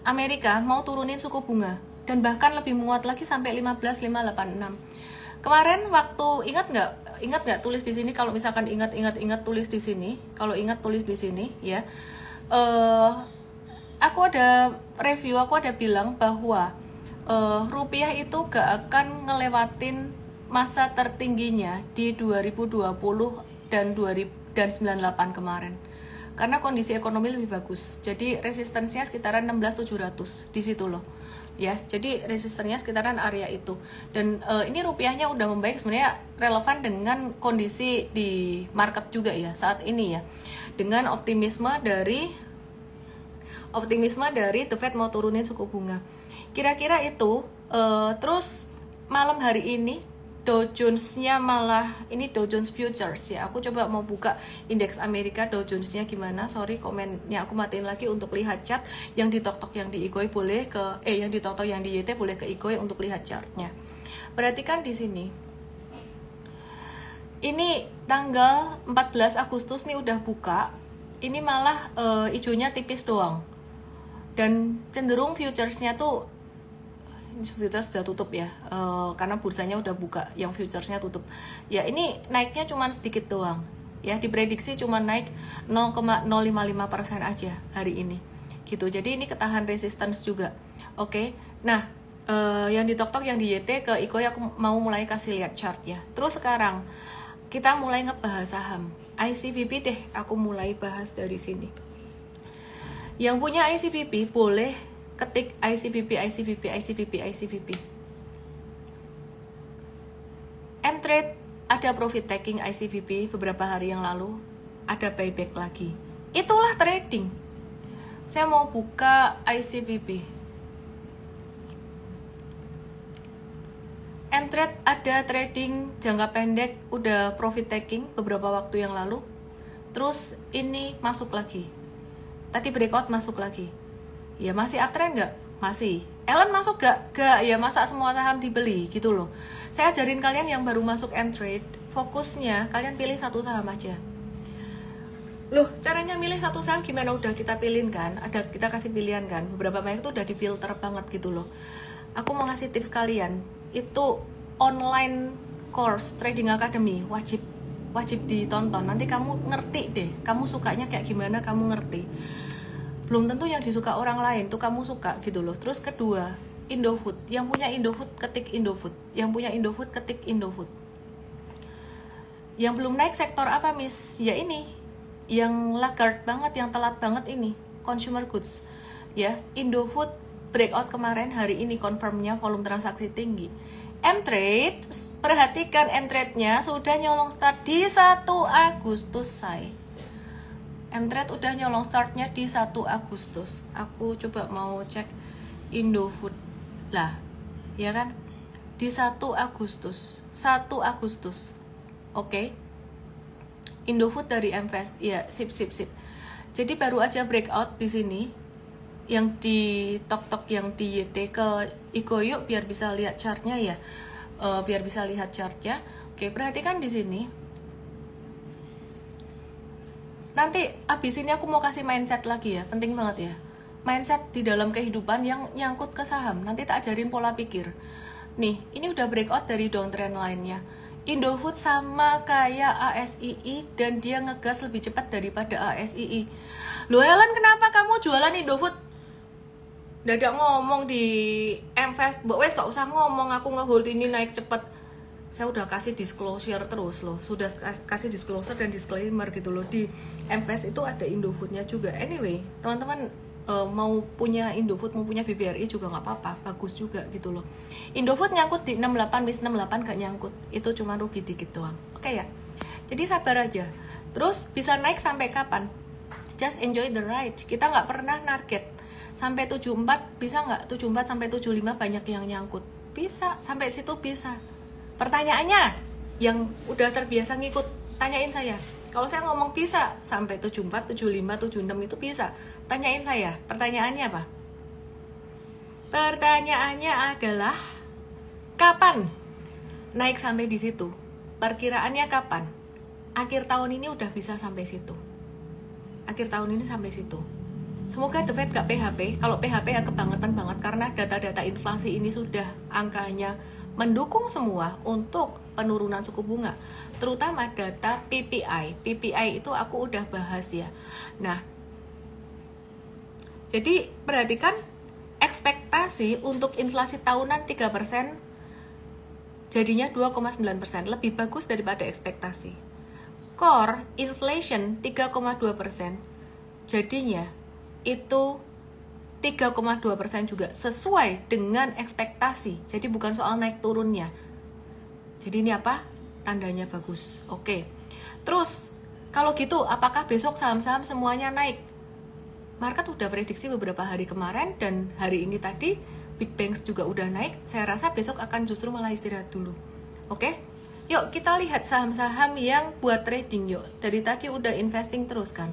Amerika mau turunin suku bunga dan bahkan lebih menguat lagi sampai 15,586. Kemarin waktu ingat nggak tulis di sini, kalau misalkan ingat tulis di sini, kalau ingat tulis di sini ya. Aku ada review, aku ada bilang bahwa rupiah itu gak akan ngelewatin masa tertingginya di 2020 dan 98 kemarin. Karena kondisi ekonomi lebih bagus. Jadi resistensinya sekitaran 16.700 di situ loh. Ya, jadi resistennya sekitaran area itu. Dan ini rupiahnya udah membaik, sebenarnya relevan dengan kondisi di market juga ya saat ini ya. Dengan optimisme dari The Fed mau turunin suku bunga. Kira-kira itu. Terus malam hari ini Dow Jones-nya malah, ini Dow Jones Futures ya. Aku coba mau buka indeks Amerika Dow Jones-nya gimana. Sorry, komennya aku matiin lagi untuk lihat chart. Yang di TokTok yang di Igoi boleh ke yang di TokTok yang di YT boleh ke Igoi untuk lihat chartnya. Perhatikan di sini. Ini tanggal 14 Agustus nih udah buka. Ini malah hijaunya tipis doang. Dan cenderung futuresnya tuh, futures sudah tutup ya, karena bursanya udah buka, yang futuresnya tutup ya. Ini naiknya cuma sedikit doang ya, diprediksi cuma naik 0,055% aja hari ini gitu. Jadi ini ketahan resistance juga. Oke. Nah, yang di TokTok yang di YT ke Igoi aku mau mulai kasih lihat chart ya. Terus sekarang kita mulai ngebahas saham ICBP deh. Aku mulai bahas dari sini. Yang punya ICBP boleh ketik ICBP. Mtrade ada profit taking ICBP beberapa hari yang lalu, ada buyback lagi. Itulah trading. Saya mau buka ICBP. Mtrade ada trading jangka pendek, udah profit taking beberapa waktu yang lalu. Terus ini masuk lagi. Tadi breakout masuk lagi. Ya masih uptrend nggak? Masih. Ellen masuk nggak? Ya masa semua saham dibeli gitu loh. Saya ajarin kalian yang baru masuk Mtrade, fokusnya kalian pilih satu saham aja. Loh, caranya milih satu saham gimana? Udah kita pilihin kan? Ada, kita kasih pilihan kan? Beberapa banyak tuh udah difilter banget gitu loh. Aku mau ngasih tips kalian. Itu online course Trading Academy, wajib ditonton. Nanti kamu ngerti deh, kamu sukanya kayak gimana, kamu ngerti. Belum tentu yang disuka orang lain tuh kamu suka gitu loh. Terus kedua, Indofood. Yang punya Indofood ketik Indofood. Yang punya Indofood ketik Indofood. Yang belum naik sektor apa, Miss? Ya ini, yang laggard banget, yang telat banget ini, consumer goods. Ya, Indofood breakout kemarin, hari ini confirmnya volume transaksi tinggi. Mtrade, perhatikan Mtrade-nya sudah nyolong start di 1 Agustus, say. Mtrade udah nyolong startnya di 1 Agustus. Aku coba mau cek Indofood lah, ya kan? Di 1 Agustus. Oke. Indofood dari Mvest, ya, sip. Jadi baru aja breakout di sini. Yang di TokTok, yang di YT ke Igoi yuk biar bisa lihat chartnya ya. Oke, perhatikan di sini. Nanti abis ini aku mau kasih mindset lagi ya, penting banget ya. Mindset di dalam kehidupan yang nyangkut ke saham. Nanti tak ajarin pola pikir. Nih, ini udah breakout dari downtrend line-nya. Indofood sama kayak ASII dan dia ngegas lebih cepat daripada ASII. Loh Ellen, kenapa kamu jualan Indofood? Dadak ngomong di Mvest, wes gak usah ngomong, aku ngehold ini naik cepet. Saya udah kasih disclosure terus loh, sudah kasih disclosure dan disclaimer gitu loh. Di Mvest itu ada Indofoodnya juga. Anyway, teman-teman mau punya Indofood, mau punya BBRI juga nggak apa-apa, bagus juga gitu loh. Indofood nyangkut di 68, Miss 68 gak nyangkut, itu cuma rugi dikit doang. Oke ya, jadi sabar aja. Terus bisa naik sampai kapan? Just enjoy the ride. Kita nggak pernah target sampai 74, bisa nggak? 74 sampai 75 banyak yang nyangkut, bisa sampai situ bisa. Pertanyaannya, yang udah terbiasa ngikut, tanyain saya. Kalau saya ngomong bisa sampai 74, 75, 76 itu bisa. Tanyain saya, pertanyaannya apa? Pertanyaannya adalah kapan naik sampai di situ? Perkiraannya kapan? Akhir tahun ini udah bisa sampai situ. Akhir tahun ini sampai situ. Semoga The Fed gak PHP. Kalau PHP ya kebangetan banget karena data-data inflasi ini sudah angkanya mendukung semua untuk penurunan suku bunga, terutama data PPI. PPI itu aku udah bahas ya. Nah, Jadi perhatikan, ekspektasi untuk inflasi tahunan 3%, jadinya 2,9%, lebih bagus daripada ekspektasi. Core inflation 3,2%, jadinya itu 3,2% juga, sesuai dengan ekspektasi. Jadi bukan soal naik turunnya. Jadi ini apa? Tandanya bagus. Oke. Terus, kalau gitu apakah besok saham-saham semuanya naik? Market udah prediksi beberapa hari kemarin dan hari ini tadi Big Banks juga udah naik. Saya rasa besok akan justru malah istirahat dulu. Oke? Yuk kita lihat saham-saham yang buat trading yuk. Dari tadi udah investing terus kan.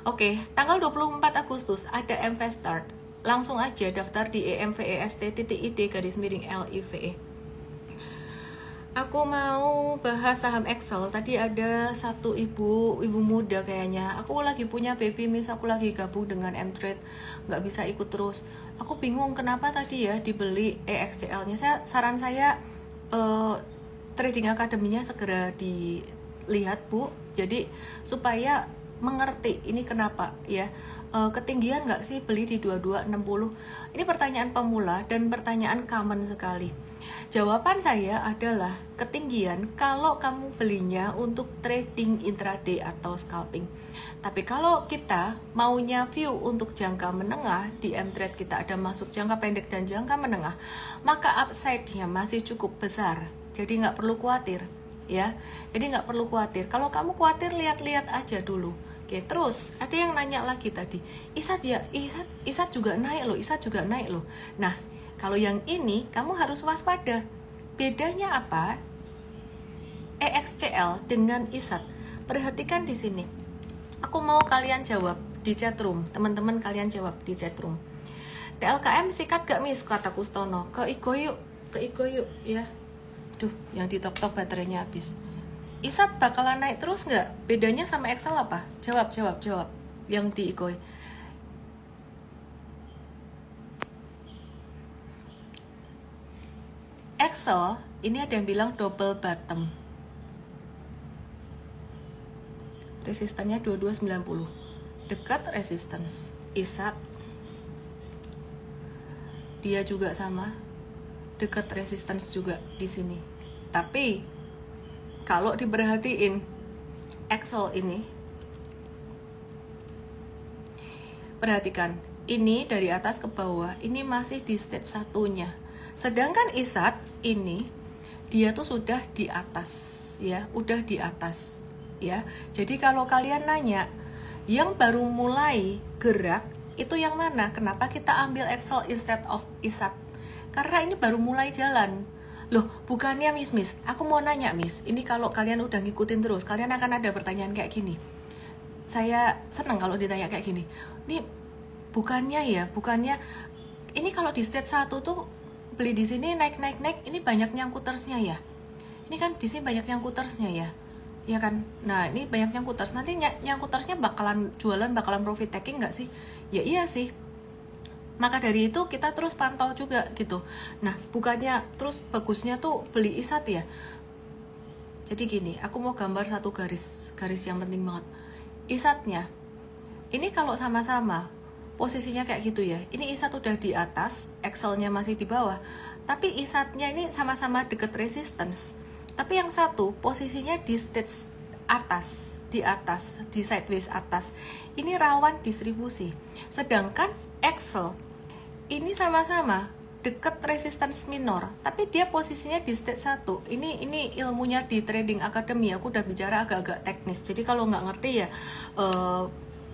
Oke, tanggal 24 Agustus ada Mvestart. Langsung aja daftar di emvest.id_live. Aku mau bahas saham Excel. Tadi ada satu ibu muda kayaknya. Aku lagi punya baby miss, aku lagi gabung dengan Mtrade, nggak bisa ikut terus. Aku bingung kenapa tadi ya dibeli EXCL-nya. Saran saya trading akademinya segera dilihat Bu. Jadi supaya mengerti ini kenapa ya. Ketinggian nggak sih beli di 2260? Ini pertanyaan pemula dan pertanyaan common sekali. Jawaban saya adalah ketinggian kalau kamu belinya untuk trading intraday atau scalping. Tapi kalau kita maunya view untuk jangka menengah, di Mtrade kita ada masuk jangka pendek dan jangka menengah, maka upside-nya masih cukup besar. Jadi nggak perlu khawatir, ya. Jadi nggak perlu khawatir. Kalau kamu khawatir, lihat-lihat aja dulu. Oke, terus ada yang nanya lagi tadi, ISAT ya, ISAT juga naik loh, ISAT juga naik loh. Nah, kalau yang ini kamu harus waspada. Bedanya apa? EXCL dengan ISAT. Perhatikan di sini. Aku mau kalian jawab di chatroom. Teman-teman kalian jawab di chatroom. TLKM sikat gak miss kata Kustono. Ke Igo yuk ya. Duh, yang di tok baterainya habis. ISAT bakalan naik terus nggak? Bedanya sama Excel apa? Jawab. Yang di Igo. Excel, ini ada yang bilang double bottom. Resistannya 2290. Dekat resistance. ISAT dia juga sama. Dekat resistance juga di sini. Tapi kalau diperhatiin Excel ini, perhatikan, ini dari atas ke bawah, ini masih di stage satunya. Sedangkan ISAT ini dia tuh sudah di atas ya, udah di atas ya. Jadi kalau kalian nanya yang baru mulai gerak itu yang mana? Kenapa kita ambil Excel instead of ISAT? Karena ini baru mulai jalan. Loh, bukannya Miss, aku mau nanya Miss, ini kalau kalian udah ngikutin terus, kalian akan ada pertanyaan kayak gini. Saya seneng kalau ditanya kayak gini. Ini bukannya ini kalau di stage 1 tuh beli di sini naik, ini banyak nyangkutersnya ya. Ini kan di sini banyak nyangkutersnya ya. Ya kan? Nah, ini banyak nyangkuters. Nanti nyangkutersnya bakalan jualan, bakalan profit taking nggak sih? Ya iya sih. Maka dari itu kita terus pantau juga gitu. Nah, bukannya terus bagusnya tuh beli ISAT ya. Jadi gini, aku mau gambar satu garis yang penting banget. ISAT-nya ini kalau sama-sama posisinya kayak gitu ya. Ini ISAT udah di atas, Excel-nya masih di bawah. Tapi ISAT-nya ini sama-sama deket resistance. Tapi yang satu posisinya di stage atas, di sideways atas. Ini rawan distribusi. Sedangkan Excel ini sama-sama deket resistance minor, tapi dia posisinya di stage 1. Ini ilmunya di Trading Academy. Aku udah bicara agak-agak teknis. Jadi kalau nggak ngerti ya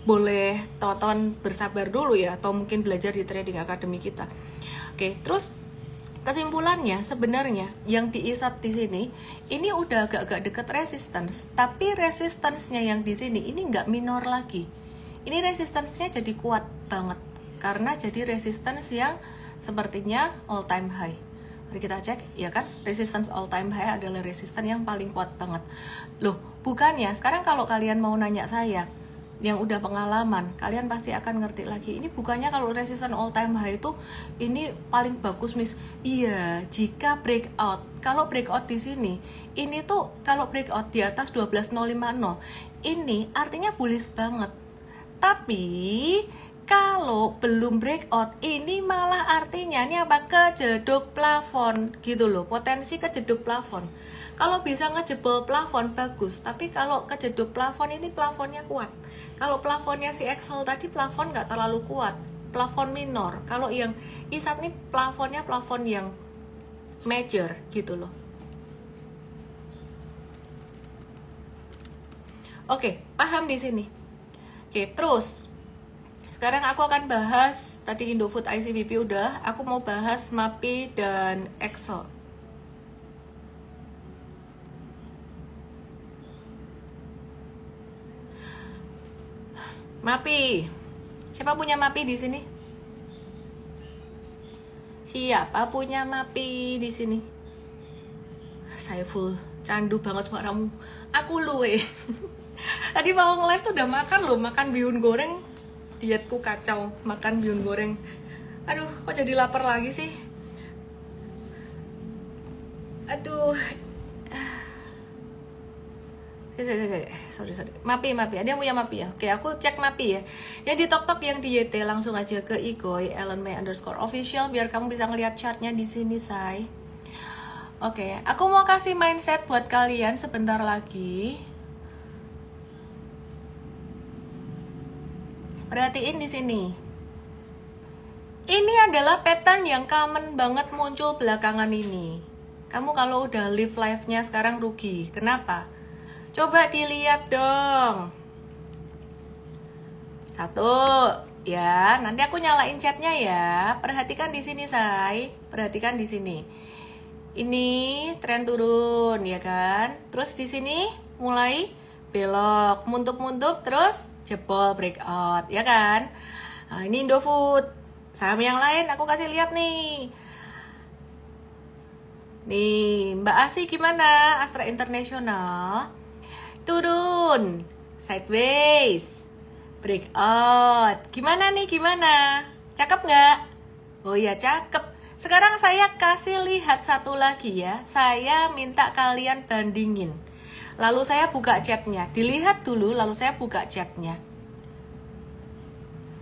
boleh tonton bersabar dulu ya, atau mungkin belajar di Trading Academy kita. Oke, terus kesimpulannya sebenarnya yang di ISAT di sini ini udah agak-agak deket resistance, tapi resistance-nya yang di sini ini nggak minor lagi. Ini resistance-nya jadi kuat banget karena jadi resistance yang sepertinya all time high. Mari kita cek, ya kan? Resistance all time high adalah resistance yang paling kuat banget. Loh, bukannya sekarang kalau kalian mau nanya saya yang udah pengalaman, kalian pasti akan ngerti lagi. Ini bukannya kalau resistance all time high itu ini paling bagus, Miss. Iya, jika breakout. Kalau breakout di sini, ini tuh kalau breakout di atas 12050, ini artinya bullish banget. Tapi kalau belum breakout, ini malah artinya ini apa? Kejeduk plafon gitu loh, potensi kejeduk plafon. Kalau bisa ngejebol plafon bagus, tapi kalau kejeduk plafon ini plafonnya kuat. Kalau plafonnya si Excel tadi plafon nggak terlalu kuat, plafon minor. Kalau yang ISAT ini plafonnya plafon yang major gitu loh. Oke, paham di sini. Oke, terus sekarang aku akan bahas tadi Indofood ICBP udah, aku mau bahas MAPI dan Excel. MAPI. Siapa punya MAPI di sini? Siapa punya MAPI di sini? Saya full candu banget suaramu. Aku luwe. Tadi mau nge-live tuh udah makan loh, makan bihun goreng. Dietku kacau, makan bihun goreng. Aduh, kok jadi lapar lagi sih? Aduh. Sorry. MAPI. Ada yang punya MAPI ya? Oke, aku cek MAPI ya. Yang di TokTok, yang di YT, langsung aja ke Igoy, @ellenmay_official, biar kamu bisa ngeliat chartnya di sini, say. Oke, aku mau kasih mindset buat kalian sebentar lagi. Perhatiin di sini. Ini adalah pattern yang common banget muncul belakangan ini. Kamu kalau udah live live-nya sekarang rugi. Kenapa? Coba dilihat dong. Satu, ya. Nanti aku nyalain chatnya ya. Perhatikan di sini, say. Perhatikan di sini. Ini tren turun, ya kan? Terus di sini mulai belok, muntup-muntup, terus jebol breakout, ya kan? Nah, ini Indofood. Saham yang lain aku kasih lihat nih. Nih, Mbak Asi gimana? Astra International turun, sideways, breakout. Gimana nih, gimana? Cakep nggak? Oh iya, cakep. Sekarang saya kasih lihat satu lagi ya. Saya minta kalian bandingin. Lalu saya buka chatnya, dilihat dulu, lalu saya buka chatnya.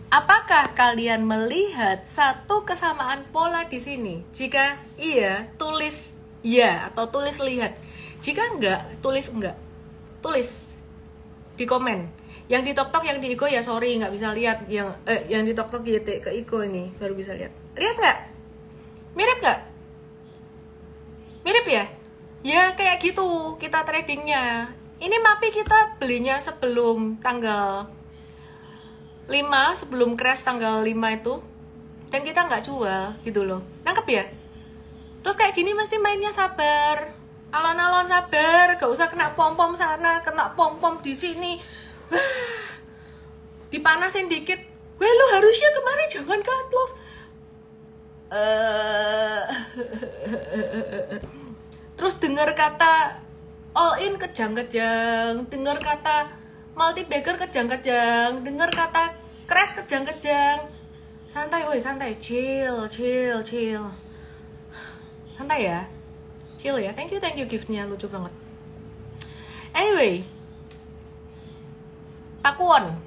Apakah kalian melihat satu kesamaan pola di sini? Jika iya, tulis iya atau tulis lihat. Jika enggak, tulis enggak. Tulis di komen. Yang di TokTok, yang di Iko ya sorry nggak bisa lihat. Yang di TokTok YT ke Iko ini baru bisa lihat. Lihat nggak? Mirip nggak? Mirip ya? Ya kayak gitu kita tradingnya. Ini MAPI kita belinya sebelum tanggal 5, sebelum crash tanggal 5 itu. Dan kita nggak jual gitu loh. Nangkep ya? Terus kayak gini mesti mainnya sabar. Alon-alon sabar, gak usah kena pom-pom sana, kena pom-pom di sini. Dipanasin dikit. Weh, lu harusnya kemarin jangan cut loss. Terus dengar kata all in kejang-kejang, dengar kata multi bagger kejang-kejang, dengar kata crash kejang-kejang. Santai woi, santai, chill. Santai ya. Chill ya. Thank you giftnya, lucu banget. Anyway, Pakuwon.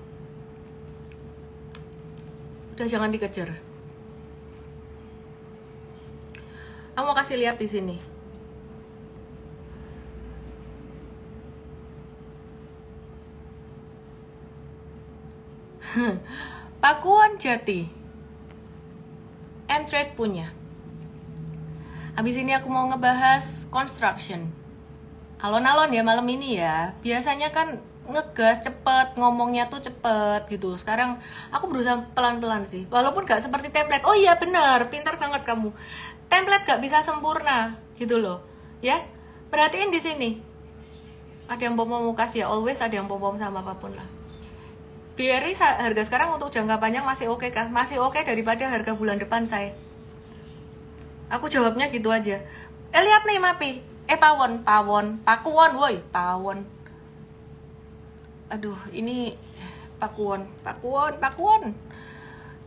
Udah jangan dikejar. Aku mau kasih lihat di sini. Pakuwon Jati. M-Trade punya. Habis ini aku mau ngebahas construction. Alon-alon ya malam ini ya. Biasanya kan ngegas cepet, ngomongnya tuh cepet gitu. Sekarang aku berusaha pelan-pelan sih. Walaupun gak seperti template. Oh iya benar, pintar banget kamu. Template gak bisa sempurna gitu loh. Ya, perhatiin di sini. Ada yang pom-pom mukas ya, always ada yang pom-pom sama apapun lah. BRI harga sekarang untuk jangka panjang masih oke kah? Masih oke daripada harga bulan depan saya. Aku jawabnya gitu aja. Lihat nih MAPI. Pakuwon, woi, Pawon. Aduh, ini Pakuwon.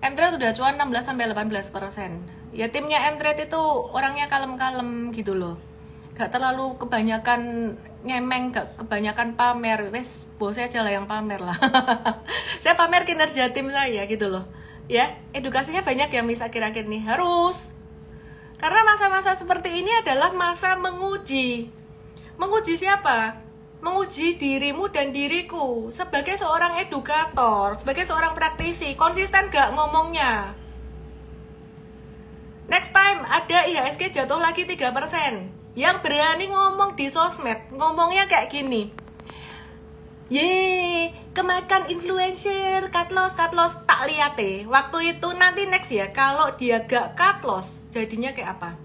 M-Trade udah cuan 16-18%. Ya timnya M-Trade itu orangnya kalem-kalem gitu loh. Gak terlalu kebanyakan ngemeng, gak kebanyakan pamer. Wes, bosnya aja lah yang pamer lah. Saya pamer kinerja tim saya gitu loh. Ya, edukasinya banyak ya Miss akhir-akhir nih, harus. Karena masa-masa seperti ini adalah masa menguji. Menguji siapa? Menguji dirimu dan diriku sebagai seorang edukator, sebagai seorang praktisi, konsisten gak ngomongnya. Next time ada IHSG jatuh lagi 3%. Yang berani ngomong di sosmed, ngomongnya kayak gini. Yeay, kemakan influencer, cut loss, tak lihat deh. Waktu itu nanti next ya, kalau dia gak cut loss, jadinya kayak apa?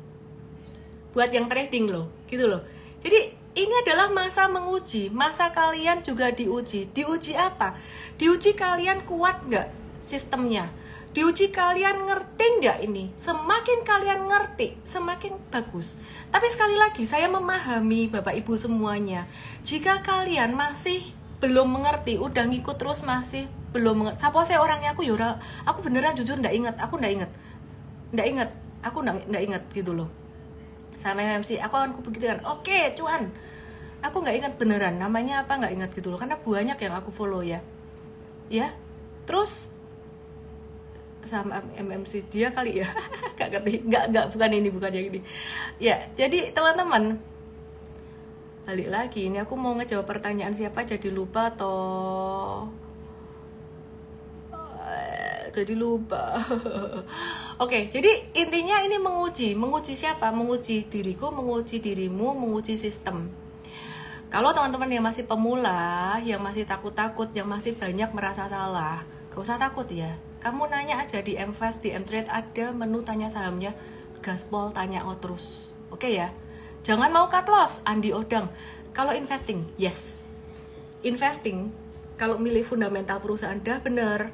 Buat yang trading loh, gitu loh. Jadi ini adalah masa menguji, masa kalian juga diuji. Diuji apa? Diuji kalian kuat nggak sistemnya? Diuji kalian ngerti nggak ini? Semakin kalian ngerti, semakin bagus. Tapi sekali lagi, saya memahami Bapak Ibu semuanya. Jika kalian masih belum mengerti, udah ngikut terus masih belum mengerti. Sapa saya orangnya aku yura, aku beneran jujur nggak inget, aku nggak inget gitu loh. Sama MC, aku akan begitu kan. Oke, cuan. Aku nggak ingat beneran namanya apa, nggak ingat gitu loh, karena banyak yang aku follow ya. Terus sama MMC dia kali ya, nggak ngerti, nggak bukan yang ini. Ya, jadi teman-teman, balik lagi, ini aku mau ngejawab pertanyaan siapa jadi lupa atau jadi lupa. Oke, jadi intinya ini menguji siapa? Menguji diriku, menguji dirimu, menguji sistem. Kalau teman-teman yang masih pemula, yang masih takut-takut, yang masih banyak merasa salah, gak usah takut ya. Kamu nanya aja di Mfast, di Mtrade ada menu tanya sahamnya, gaspol tanya terus. Oke ya. Jangan mau cut loss, Andi Odang. Kalau investing, yes. Investing, kalau milih fundamental perusahaan, dah bener.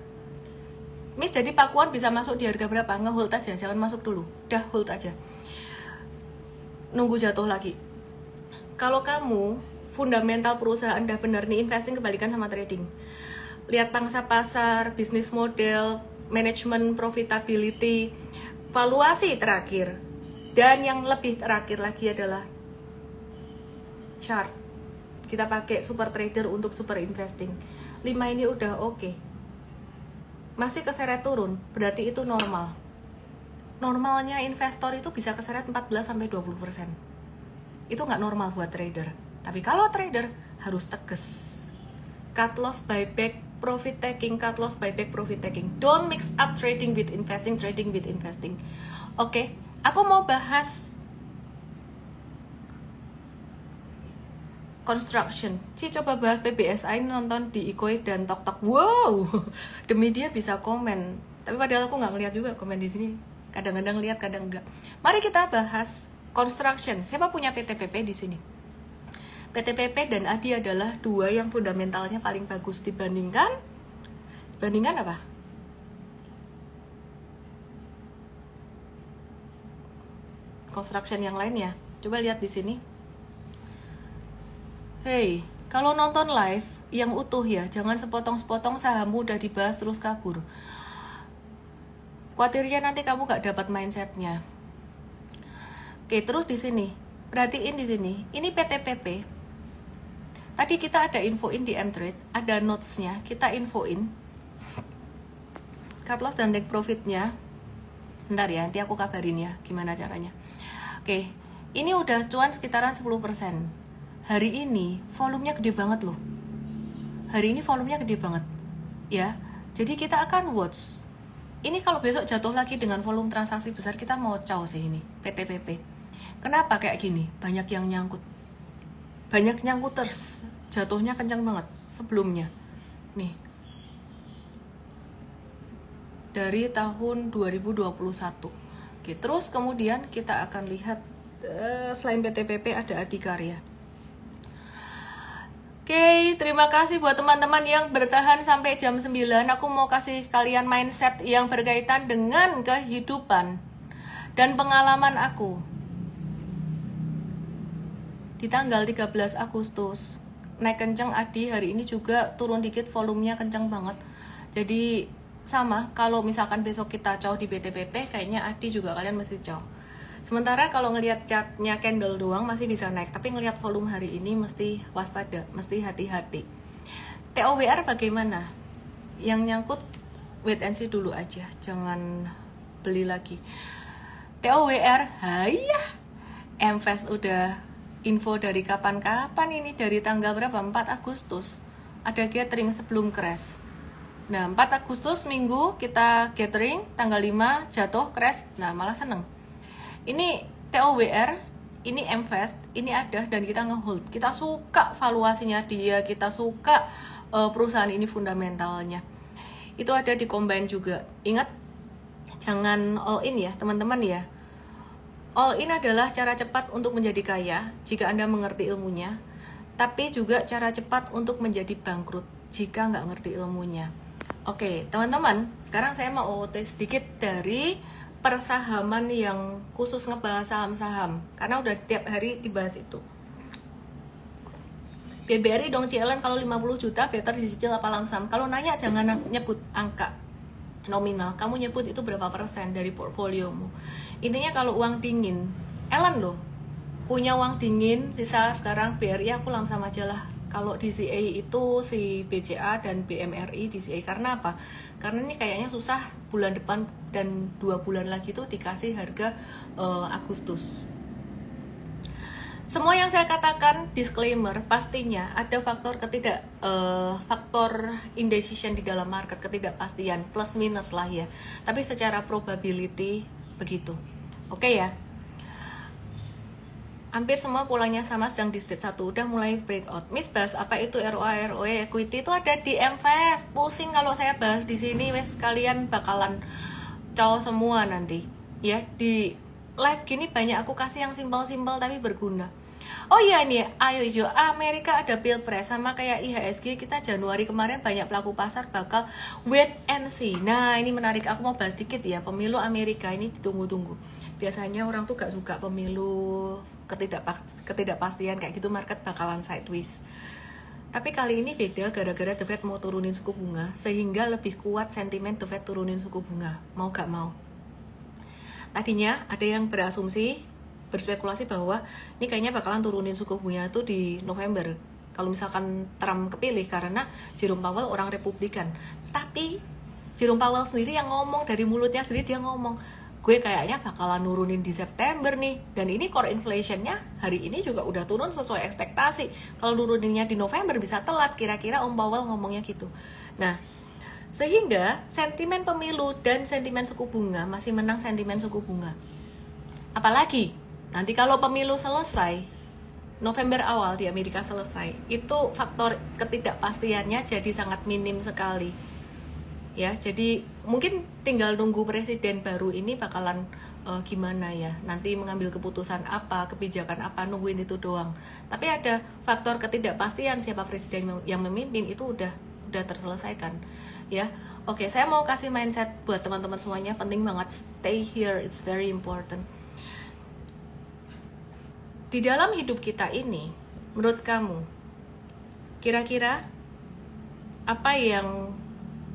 Miss, jadi Pakuan bisa masuk di harga berapa? Nge-hold aja, jangan masuk dulu. Dah hold aja. Nunggu jatuh lagi. Kalau kamu fundamental perusahaan dah bener nih, investing kebalikan sama trading. Lihat pangsa pasar, bisnis model, manajemen profitability, valuasi terakhir. Dan yang lebih terakhir lagi adalah chart. Kita pakai super trader untuk super investing. 5 ini udah oke. Masih keseret turun, berarti itu normal. Normalnya investor itu bisa keseret 14-20%. Itu nggak normal buat trader. Tapi kalau trader harus tegas. Cut loss, buyback, profit taking, cut loss, buyback, profit taking. Don't mix up trading with investing, trading with investing. Oke, aku mau bahas construction. Coba bahas PBSI, nonton di Ikoy dan Tok. Wow, demi dia bisa komen. Tapi padahal aku nggak ngeliat juga komen di sini. Kadang-kadang lihat, kadang enggak. Mari kita bahas construction. Siapa punya PTPP di sini? PTPP dan ADI adalah dua yang fundamentalnya paling bagus dibandingkan apa? Construction yang lainnya. Coba lihat di sini. Hey, kalau nonton live yang utuh ya, jangan sepotong-sepotong sahammu udah dibahas terus kabur. Khawatirnya nanti kamu gak dapat mindsetnya. Oke, terus di sini, perhatiin di sini. Ini PTPP. Tadi kita ada infoin di Mtrade, ada notes-nya, kita infoin. Cut loss dan take profit-nya. Bentar ya, nanti aku kabarin ya gimana caranya. Oke, ini udah cuan sekitaran 10%. Hari ini volumenya gede banget loh. Hari ini volumenya gede banget. Ya, jadi kita akan watch. Ini kalau besok jatuh lagi dengan volume transaksi besar, kita mau caw sih ini, PTPP. Kenapa kayak gini? Banyak yang nyangkut. Banyak nyangkuters. Jatuhnya kencang banget sebelumnya. Nih. Dari tahun 2021. Oke, terus kemudian kita akan lihat selain PTPP ada Adikarya. Oke, terima kasih buat teman-teman yang bertahan sampai jam 9. Aku mau kasih kalian mindset yang berkaitan dengan kehidupan dan pengalaman aku. Di tanggal 13 Agustus, naik kencang ADI, hari ini juga turun dikit, volumenya kencang banget. Jadi sama, kalau misalkan besok kita caw di BTPP, kayaknya ADI juga kalian mesti caw. Sementara kalau ngelihat chartnya candle doang masih bisa naik, tapi ngelihat volume hari ini mesti waspada, mesti hati-hati. TOWR bagaimana? Yang nyangkut wait and see dulu aja, jangan beli lagi. TOWR, hayah, MFest udah info dari kapan-kapan ini, dari tanggal berapa? 4 Agustus ada gathering sebelum crash. Nah 4 Agustus minggu kita gathering, tanggal 5 jatuh crash, nah malah seneng. Ini TOWR, ini MFest, ini ada dan kita ngehold. Kita suka valuasinya dia, kita suka perusahaan ini fundamentalnya. Itu ada di Combine juga. Ingat, jangan all in ya teman-teman ya. All in adalah cara cepat untuk menjadi kaya jika Anda mengerti ilmunya, tapi juga cara cepat untuk menjadi bangkrut jika nggak ngerti ilmunya. Oke, teman-teman, sekarang saya mau sedikit dari persahaman yang khusus ngebahas saham-saham, karena udah tiap hari dibahas itu. BBRI dong CLN, kalau 50 juta better dicicil apa lamsam? Kalau nanya jangan nyebut angka nominal, kamu nyebut itu berapa persen dari portfoliomu. Intinya kalau uang dingin, Ellen loh punya uang dingin sisa sekarang BRI, aku lamsam aja lah. Kalau DCA itu si BCA dan BMRI DCA, karena apa? Karena ini kayaknya susah bulan depan dan 2 bulan lagi tuh dikasih harga Agustus. Semua yang saya katakan disclaimer, pastinya ada faktor faktor indecision di dalam market, ketidakpastian plus minus lah ya. Tapi secara probability begitu. Oke ya. Hampir semua polanya sama, sedang di stage 1 udah mulai breakout. Miss bahas apa itu ROA, ROE, equity itu ada di MFest. Pusing kalau saya bahas di sini, wes kalian bakalan cowok semua nanti. Ya, di live gini banyak aku kasih yang simpel-simpel tapi berguna. Oh iya nih, ayo hijau Amerika ada pilpres sama kayak IHSG, kita Januari kemarin banyak pelaku pasar bakal wait and see. Nah ini menarik, aku mau bahas dikit ya, pemilu Amerika ini ditunggu-tunggu. Biasanya orang tuh gak suka pemilu ketidakpastian kayak gitu, market bakalan sideways. Tapi kali ini beda gara-gara The Fed mau turunin suku bunga, sehingga lebih kuat sentimen The Fed turunin suku bunga, mau gak mau. Tadinya ada yang berspekulasi bahwa ini kayaknya bakalan turunin suku bunga itu di November kalau misalkan Trump kepilih, karena Jerome Powell orang Republikan. Tapi Jerome Powell sendiri yang ngomong, dari mulutnya sendiri dia ngomong, gue kayaknya bakalan nurunin di September nih, dan ini core inflationnya hari ini juga udah turun sesuai ekspektasi. Kalau nuruninnya di November bisa telat, kira-kira Om Powell ngomongnya gitu. Nah, sehingga sentimen pemilu dan sentimen suku bunga masih menang sentimen suku bunga. Apalagi nanti kalau pemilu selesai, November awal di Amerika selesai, itu faktor ketidakpastiannya jadi sangat minim sekali. Ya, jadi mungkin tinggal nunggu presiden baru ini bakalan gimana ya, nanti mengambil keputusan apa, kebijakan apa, nungguin itu doang. Tapi ada faktor ketidakpastian siapa presiden yang memimpin itu udah terselesaikan. Ya, oke, saya mau kasih mindset buat teman-teman semuanya, penting banget, stay here, it's very important. Di dalam hidup kita ini, menurut kamu, kira-kira apa yang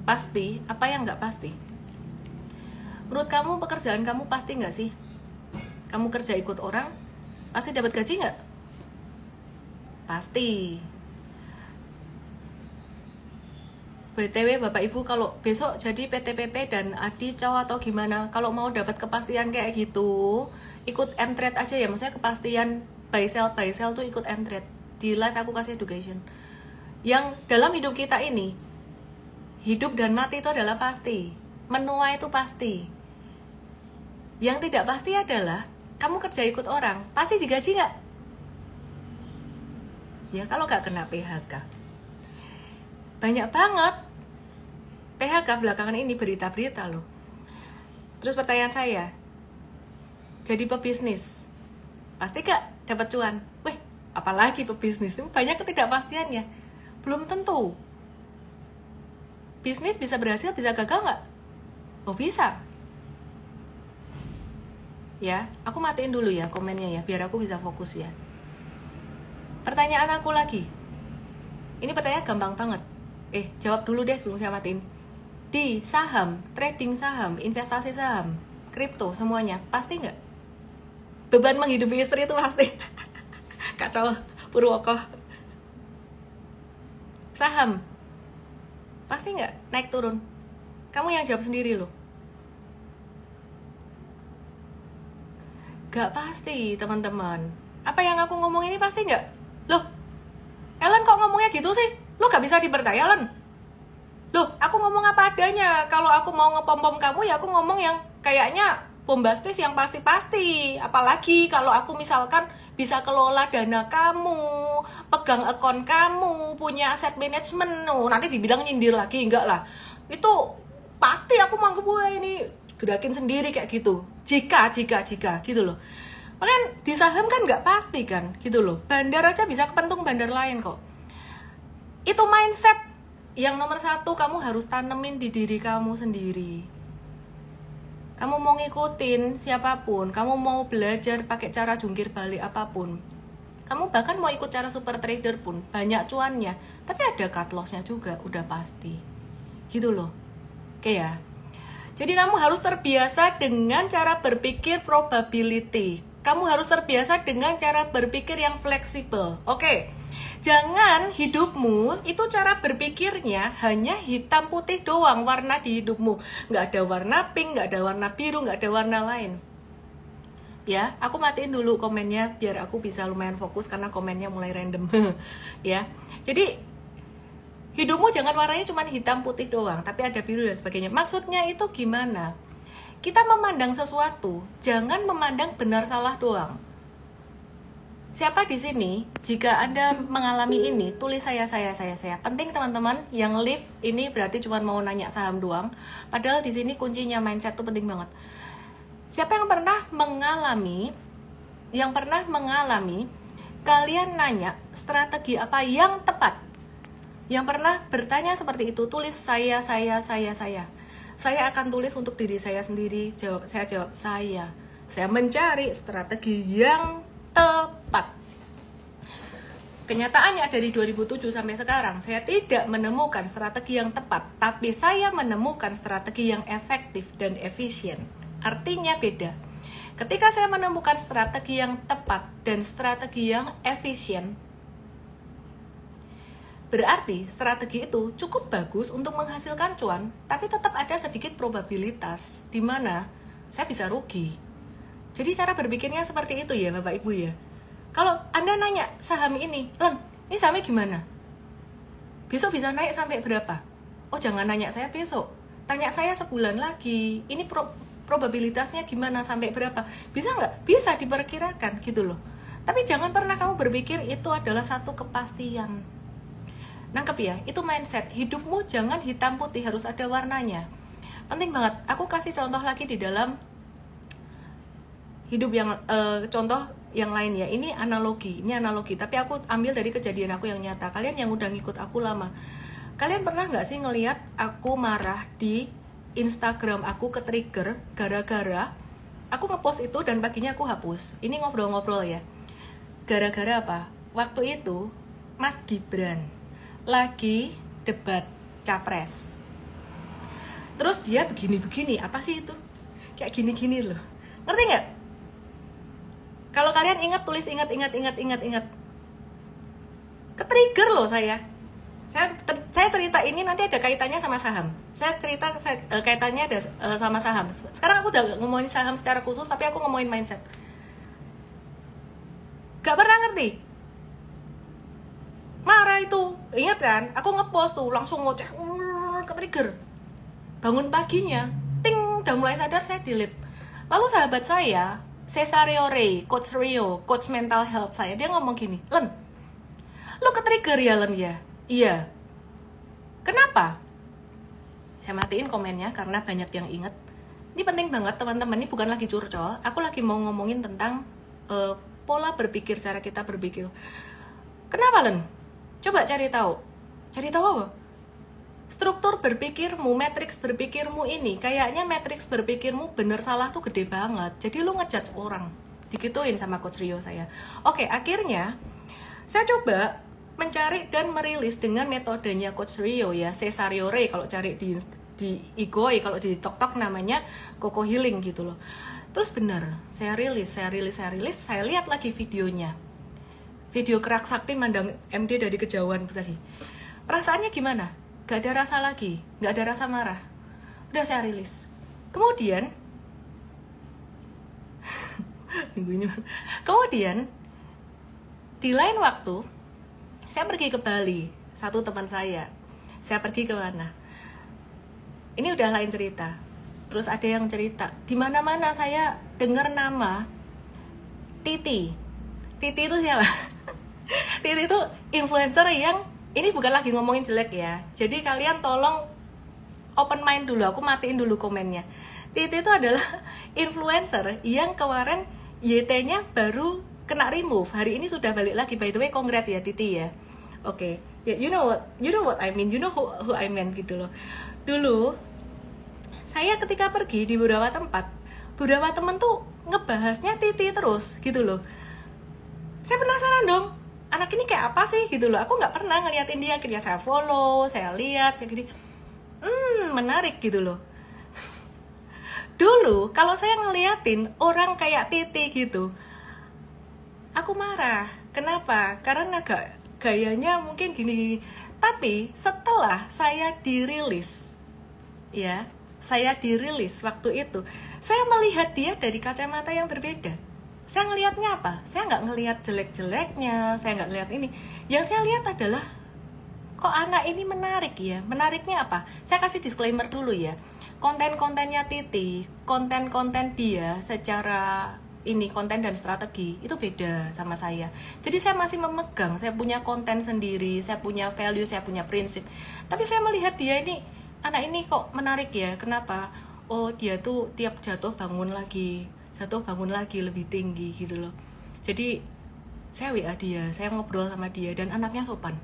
pasti, apa yang nggak pasti? Menurut kamu pekerjaan kamu pasti nggak sih? Kamu kerja ikut orang, pasti dapat gaji nggak? Pasti. BTW Bapak Ibu, kalau besok jadi PTPP dan Adi cowok atau gimana, kalau mau dapat kepastian kayak gitu, ikut M-Trade aja ya, maksudnya kepastian buy sell tuh ikut M-Trade. Di live aku kasih education. Yang dalam hidup kita ini, hidup dan mati itu adalah pasti, menua itu pasti. Yang tidak pasti adalah kamu kerja ikut orang, pasti digaji nggak? Ya kalau nggak kena PHK. Banyak banget PHK belakangan ini, berita-berita loh. Terus pertanyaan saya, jadi pebisnis pasti gak dapat cuan? Weh, apalagi pebisnis, banyak ketidakpastiannya. Belum tentu bisnis bisa berhasil, bisa gagal nggak? Oh bisa. Ya, aku matiin dulu ya komennya ya, biar aku bisa fokus ya. Pertanyaan aku lagi, ini pertanyaan gampang banget. Jawab dulu deh sebelum saya matiin. Di saham, trading saham, investasi saham, kripto, semuanya, pasti nggak? Beban menghidupi istri itu pasti. Kacau, Purwoko. Saham, pasti nggak naik turun? Kamu yang jawab sendiri loh. Gak pasti teman-teman. Apa yang aku ngomong ini pasti gak? Loh, Ellen kok ngomongnya gitu sih? Lo gak bisa dipercaya, Ellen. Loh, aku ngomong apa adanya. Kalau aku mau ngepom-pom kamu ya aku ngomong yang kayaknya bombastis, yang pasti-pasti. Apalagi kalau aku misalkan bisa kelola dana kamu, pegang akun kamu, punya aset management. Oh, nanti dibilang nyindir lagi, enggak lah. Itu pasti aku mau gue ini gerakin sendiri kayak gitu. Jika gitu loh. Makanya di saham kan nggak pasti kan, gitu loh. Bandar aja bisa kepentung bandar lain kok. Itu mindset yang nomor satu kamu harus tanemin di diri kamu sendiri. Kamu mau ngikutin siapapun, kamu mau belajar pakai cara jungkir balik apapun, kamu bahkan mau ikut cara super trader pun, banyak cuannya, tapi ada cut loss-nya juga, udah pasti. Gitu loh. Oke ya. Jadi kamu harus terbiasa dengan cara berpikir probability. Kamu harus terbiasa dengan cara berpikir yang fleksibel. Oke. Jangan hidupmu itu cara berpikirnya hanya hitam putih doang warna di hidupmu. Nggak ada warna pink, nggak ada warna biru, nggak ada warna lain. Ya, aku matiin dulu komennya biar aku bisa lumayan fokus karena komennya mulai random. Ya. Jadi hidupmu jangan warnanya cuma hitam putih doang, tapi ada biru dan sebagainya. Maksudnya itu gimana? Kita memandang sesuatu, jangan memandang benar salah doang. Siapa di sini, jika Anda mengalami ini, tulis saya. Penting teman-teman, yang live ini berarti cuma mau nanya saham doang. Padahal di sini kuncinya mindset itu penting banget. Siapa yang pernah mengalami, kalian nanya strategi apa yang tepat? Yang pernah bertanya seperti itu, tulis saya. Saya akan tulis untuk diri saya sendiri, saya jawab saya. Saya mencari strategi yang tepat. Kenyataannya dari 2007 sampai sekarang, saya tidak menemukan strategi yang tepat, tapi saya menemukan strategi yang efektif dan efisien. Artinya beda. Ketika saya menemukan strategi yang tepat dan strategi yang efisien, berarti strategi itu cukup bagus untuk menghasilkan cuan, tapi tetap ada sedikit probabilitas di mana saya bisa rugi. Jadi cara berpikirnya seperti itu ya Bapak Ibu ya. Kalau Anda nanya saham ini, Len, ini sahamnya gimana? Besok bisa naik sampai berapa? Oh jangan nanya saya besok, tanya saya sebulan lagi. Ini probabilitasnya gimana sampai berapa? Bisa nggak? Bisa diperkirakan gitu loh. Tapi jangan pernah kamu berpikir itu adalah satu kepastian. Nangkep ya, itu mindset. Hidupmu jangan hitam putih, harus ada warnanya. Penting banget. Aku kasih contoh lagi di dalam hidup yang contoh yang lain ya. Ini analogi, tapi aku ambil dari kejadian aku yang nyata. Kalian yang udah ngikut aku lama, kalian pernah nggak sih ngelihat aku marah di Instagram aku ke trigger gara-gara aku ngepost itu dan paginya aku hapus. Ini ngobrol-ngobrol ya. Gara-gara apa? Waktu itu Mas Gibran lagi debat capres. Terus dia begini-begini, apa sih itu? Kayak gini-gini loh. Ngerti nggak? Kalau kalian ingat, tulis ingat. Ke-trigger loh saya. Saya cerita ini nanti ada kaitannya sama saham. Saya cerita kaitannya ada sama saham. Sekarang aku udah ngomongin saham secara khusus, tapi aku ngomongin mindset. Gak pernah ngerti? Marah itu, ingat kan? Aku ngepost tuh, langsung ngoceh, ke-trigger. Bangun paginya, ting, udah mulai sadar, saya delete. Lalu sahabat saya, Cesario Ray, Coach Rio, Coach Mental Health saya, dia ngomong gini, Len, lu ke-trigger ya Len ya? Iya. Kenapa? Saya matiin komennya karena banyak yang inget. Ini penting banget teman-teman, ini bukan lagi curcol. Aku lagi mau ngomongin tentang pola berpikir, cara kita berpikir. Kenapa Len? Coba cari tahu. Cari tahu apa? Struktur berpikirmu, matriks berpikirmu ini, kayaknya matriks berpikirmu bener salah tuh gede banget. Jadi lu ngejudge orang. Digituin sama Coach Rio saya. Oke, akhirnya saya coba mencari dan merilis dengan metodenya Coach Rio ya, Cesario Ray kalau cari di Igoi, kalau di TikTok namanya Coco Healing gitu loh. Terus bener, saya rilis, saya lihat lagi videonya. Video Kerak Sakti mandang MD dari kejauhan itu tadi. Perasaannya gimana? Gak ada rasa lagi, gak ada rasa marah. Udah saya rilis. Kemudian kemudian di lain waktu saya pergi ke Bali, satu teman saya pergi ke mana, ini udah lain cerita. Terus ada yang cerita di mana-mana saya dengar nama Titi itu siapa? Titi itu influencer yang, ini bukan lagi ngomongin jelek ya, jadi kalian tolong open mind dulu, aku matiin dulu komennya. Titi itu adalah influencer yang kemarin YT-nya baru kena remove. Hari ini sudah balik lagi. By the way, congrats ya Titi ya. Oke. Ya, you know what I mean. You know who I mean gitu loh. Dulu saya ketika pergi di beberapa tempat, beberapa temen tuh ngebahasnya Titi terus gitu loh. Saya penasaran dong, anak ini kayak apa sih gitu loh. Aku nggak pernah ngeliatin dia, akhirnya saya follow, saya lihat, saya gini, menarik gitu loh. Dulu kalau saya ngeliatin orang kayak Titi gitu, aku marah. Kenapa? Karena gayanya mungkin gini. Tapi setelah saya dirilis, ya, saya dirilis waktu itu, saya melihat dia dari kacamata yang berbeda. Saya ngelihatnya apa? Saya nggak ngelihat jelek-jeleknya, saya nggak ngelihat ini. Yang saya lihat adalah, kok anak ini menarik ya? Menariknya apa? Saya kasih disclaimer dulu ya. Konten-kontennya Titi, konten-konten dia secara ini, konten dan strategi itu beda sama saya. Jadi saya masih memegang, saya punya konten sendiri, saya punya value, saya punya prinsip. Tapi saya melihat dia ini, anak ini kok menarik ya. Kenapa? Oh, dia tuh tiap jatuh bangun lagi lebih tinggi gitu loh. Jadi saya WA dia, saya ngobrol sama dia, dan anaknya sopan.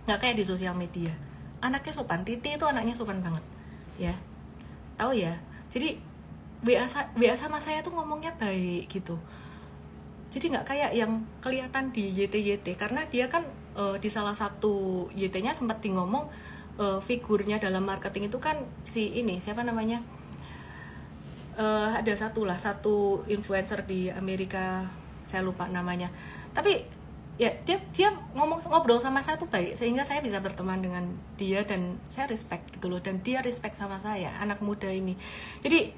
Nggak kayak di sosial media. Anaknya sopan. Titi itu anaknya sopan banget ya. Tahu ya, jadi WA sama saya tuh ngomongnya baik gitu. Jadi nggak kayak yang kelihatan di YT, karena dia kan di salah satu YT-nya sempat di ngomong figurnya dalam marketing itu kan si ini, siapa namanya, ada satu influencer di Amerika, saya lupa namanya. Tapi ya dia ngobrol sama saya tuh baik, sehingga saya bisa berteman dengan dia dan saya respect gitu loh, dan dia respect sama saya, anak muda ini. Jadi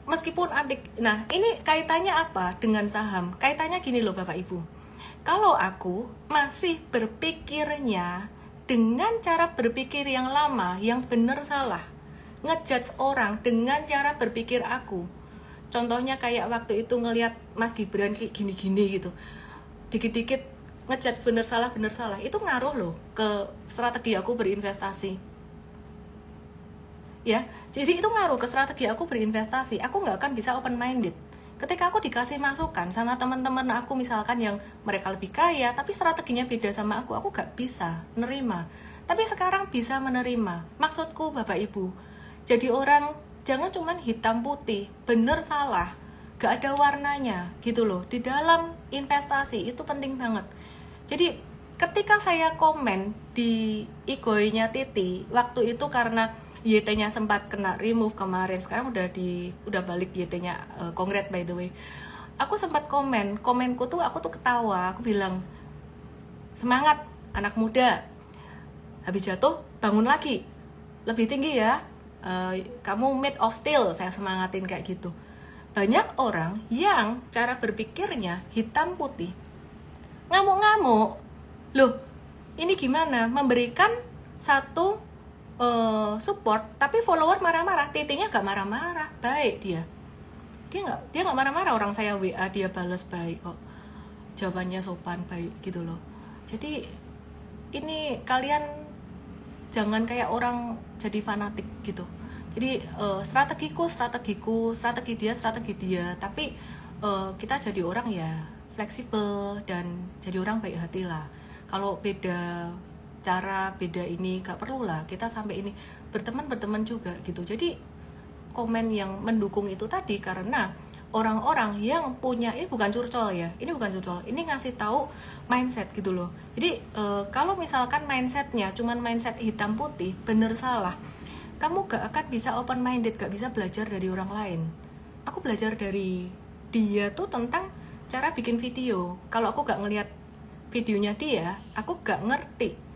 meskipun adik, nah ini kaitannya apa dengan saham? Kaitannya gini loh Bapak Ibu, kalau aku masih berpikirnya dengan cara berpikir yang lama, yang benar salah, ngejudge orang dengan cara berpikir aku, contohnya kayak waktu itu ngelihat Mas Gibran kayak gini-gini gitu, dikit-dikit ngejudge bener salah, itu ngaruh loh ke strategi aku berinvestasi ya. Jadi itu ngaruh ke strategi aku berinvestasi. Aku nggak akan bisa open minded ketika aku dikasih masukan sama teman-teman aku, misalkan yang mereka lebih kaya tapi strateginya beda sama aku nggak bisa menerima. Tapi sekarang bisa menerima. Maksudku Bapak Ibu, jadi orang jangan cuman hitam putih, bener salah, gak ada warnanya gitu loh. Di dalam investasi itu penting banget. Jadi ketika saya komen di IG-nya Titi waktu itu, karena YT-nya sempat kena remove kemarin, sekarang udah balik YT-nya, congrats by the way. Aku sempat komenku tuh, aku tuh ketawa, aku bilang, semangat anak muda, habis jatuh bangun lagi, lebih tinggi ya, kamu made of steel, saya semangatin kayak gitu. Banyak orang yang cara berpikirnya hitam putih, ngamuk-ngamuk. Loh, ini gimana? Memberikan satu support, tapi follower marah-marah. Titinya gak marah-marah, baik dia nggak marah-marah. Orang saya WA dia balas baik kok, jawabannya sopan, baik gitu loh. Jadi ini kalian jangan kayak orang jadi fanatik gitu. Jadi strategiku, strategi dia, tapi kita jadi orang ya fleksibel dan jadi orang baik hati lah. Kalau beda cara, beda ini, gak perlu lah kita sampai ini, berteman juga gitu. Jadi komen yang mendukung itu tadi karena orang-orang yang punya, ini bukan curcol ya, ini ngasih tahu mindset gitu loh. Jadi kalau misalkan mindsetnya cuman mindset hitam putih, bener salah, kamu gak akan bisa open minded, gak bisa belajar dari orang lain. Aku belajar dari dia tuh tentang cara bikin video. Kalau aku gak ngeliat videonya dia, aku gak ngerti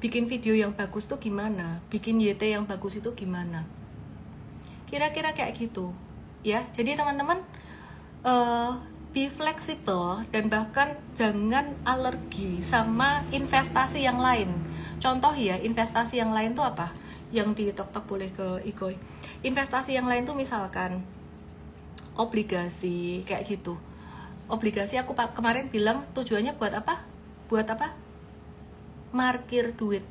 bikin video yang bagus tuh gimana, bikin YT yang bagus itu gimana. Kira-kira kayak gitu ya. Jadi teman-teman be flexible dan bahkan jangan alergi sama investasi yang lain. Contoh ya, investasi yang lain tuh apa? Yang di tok-tok boleh ke Igoy. Investasi yang lain tuh misalkan obligasi kayak gitu. Obligasi aku kemarin bilang tujuannya buat apa? Buat apa? Markir duit.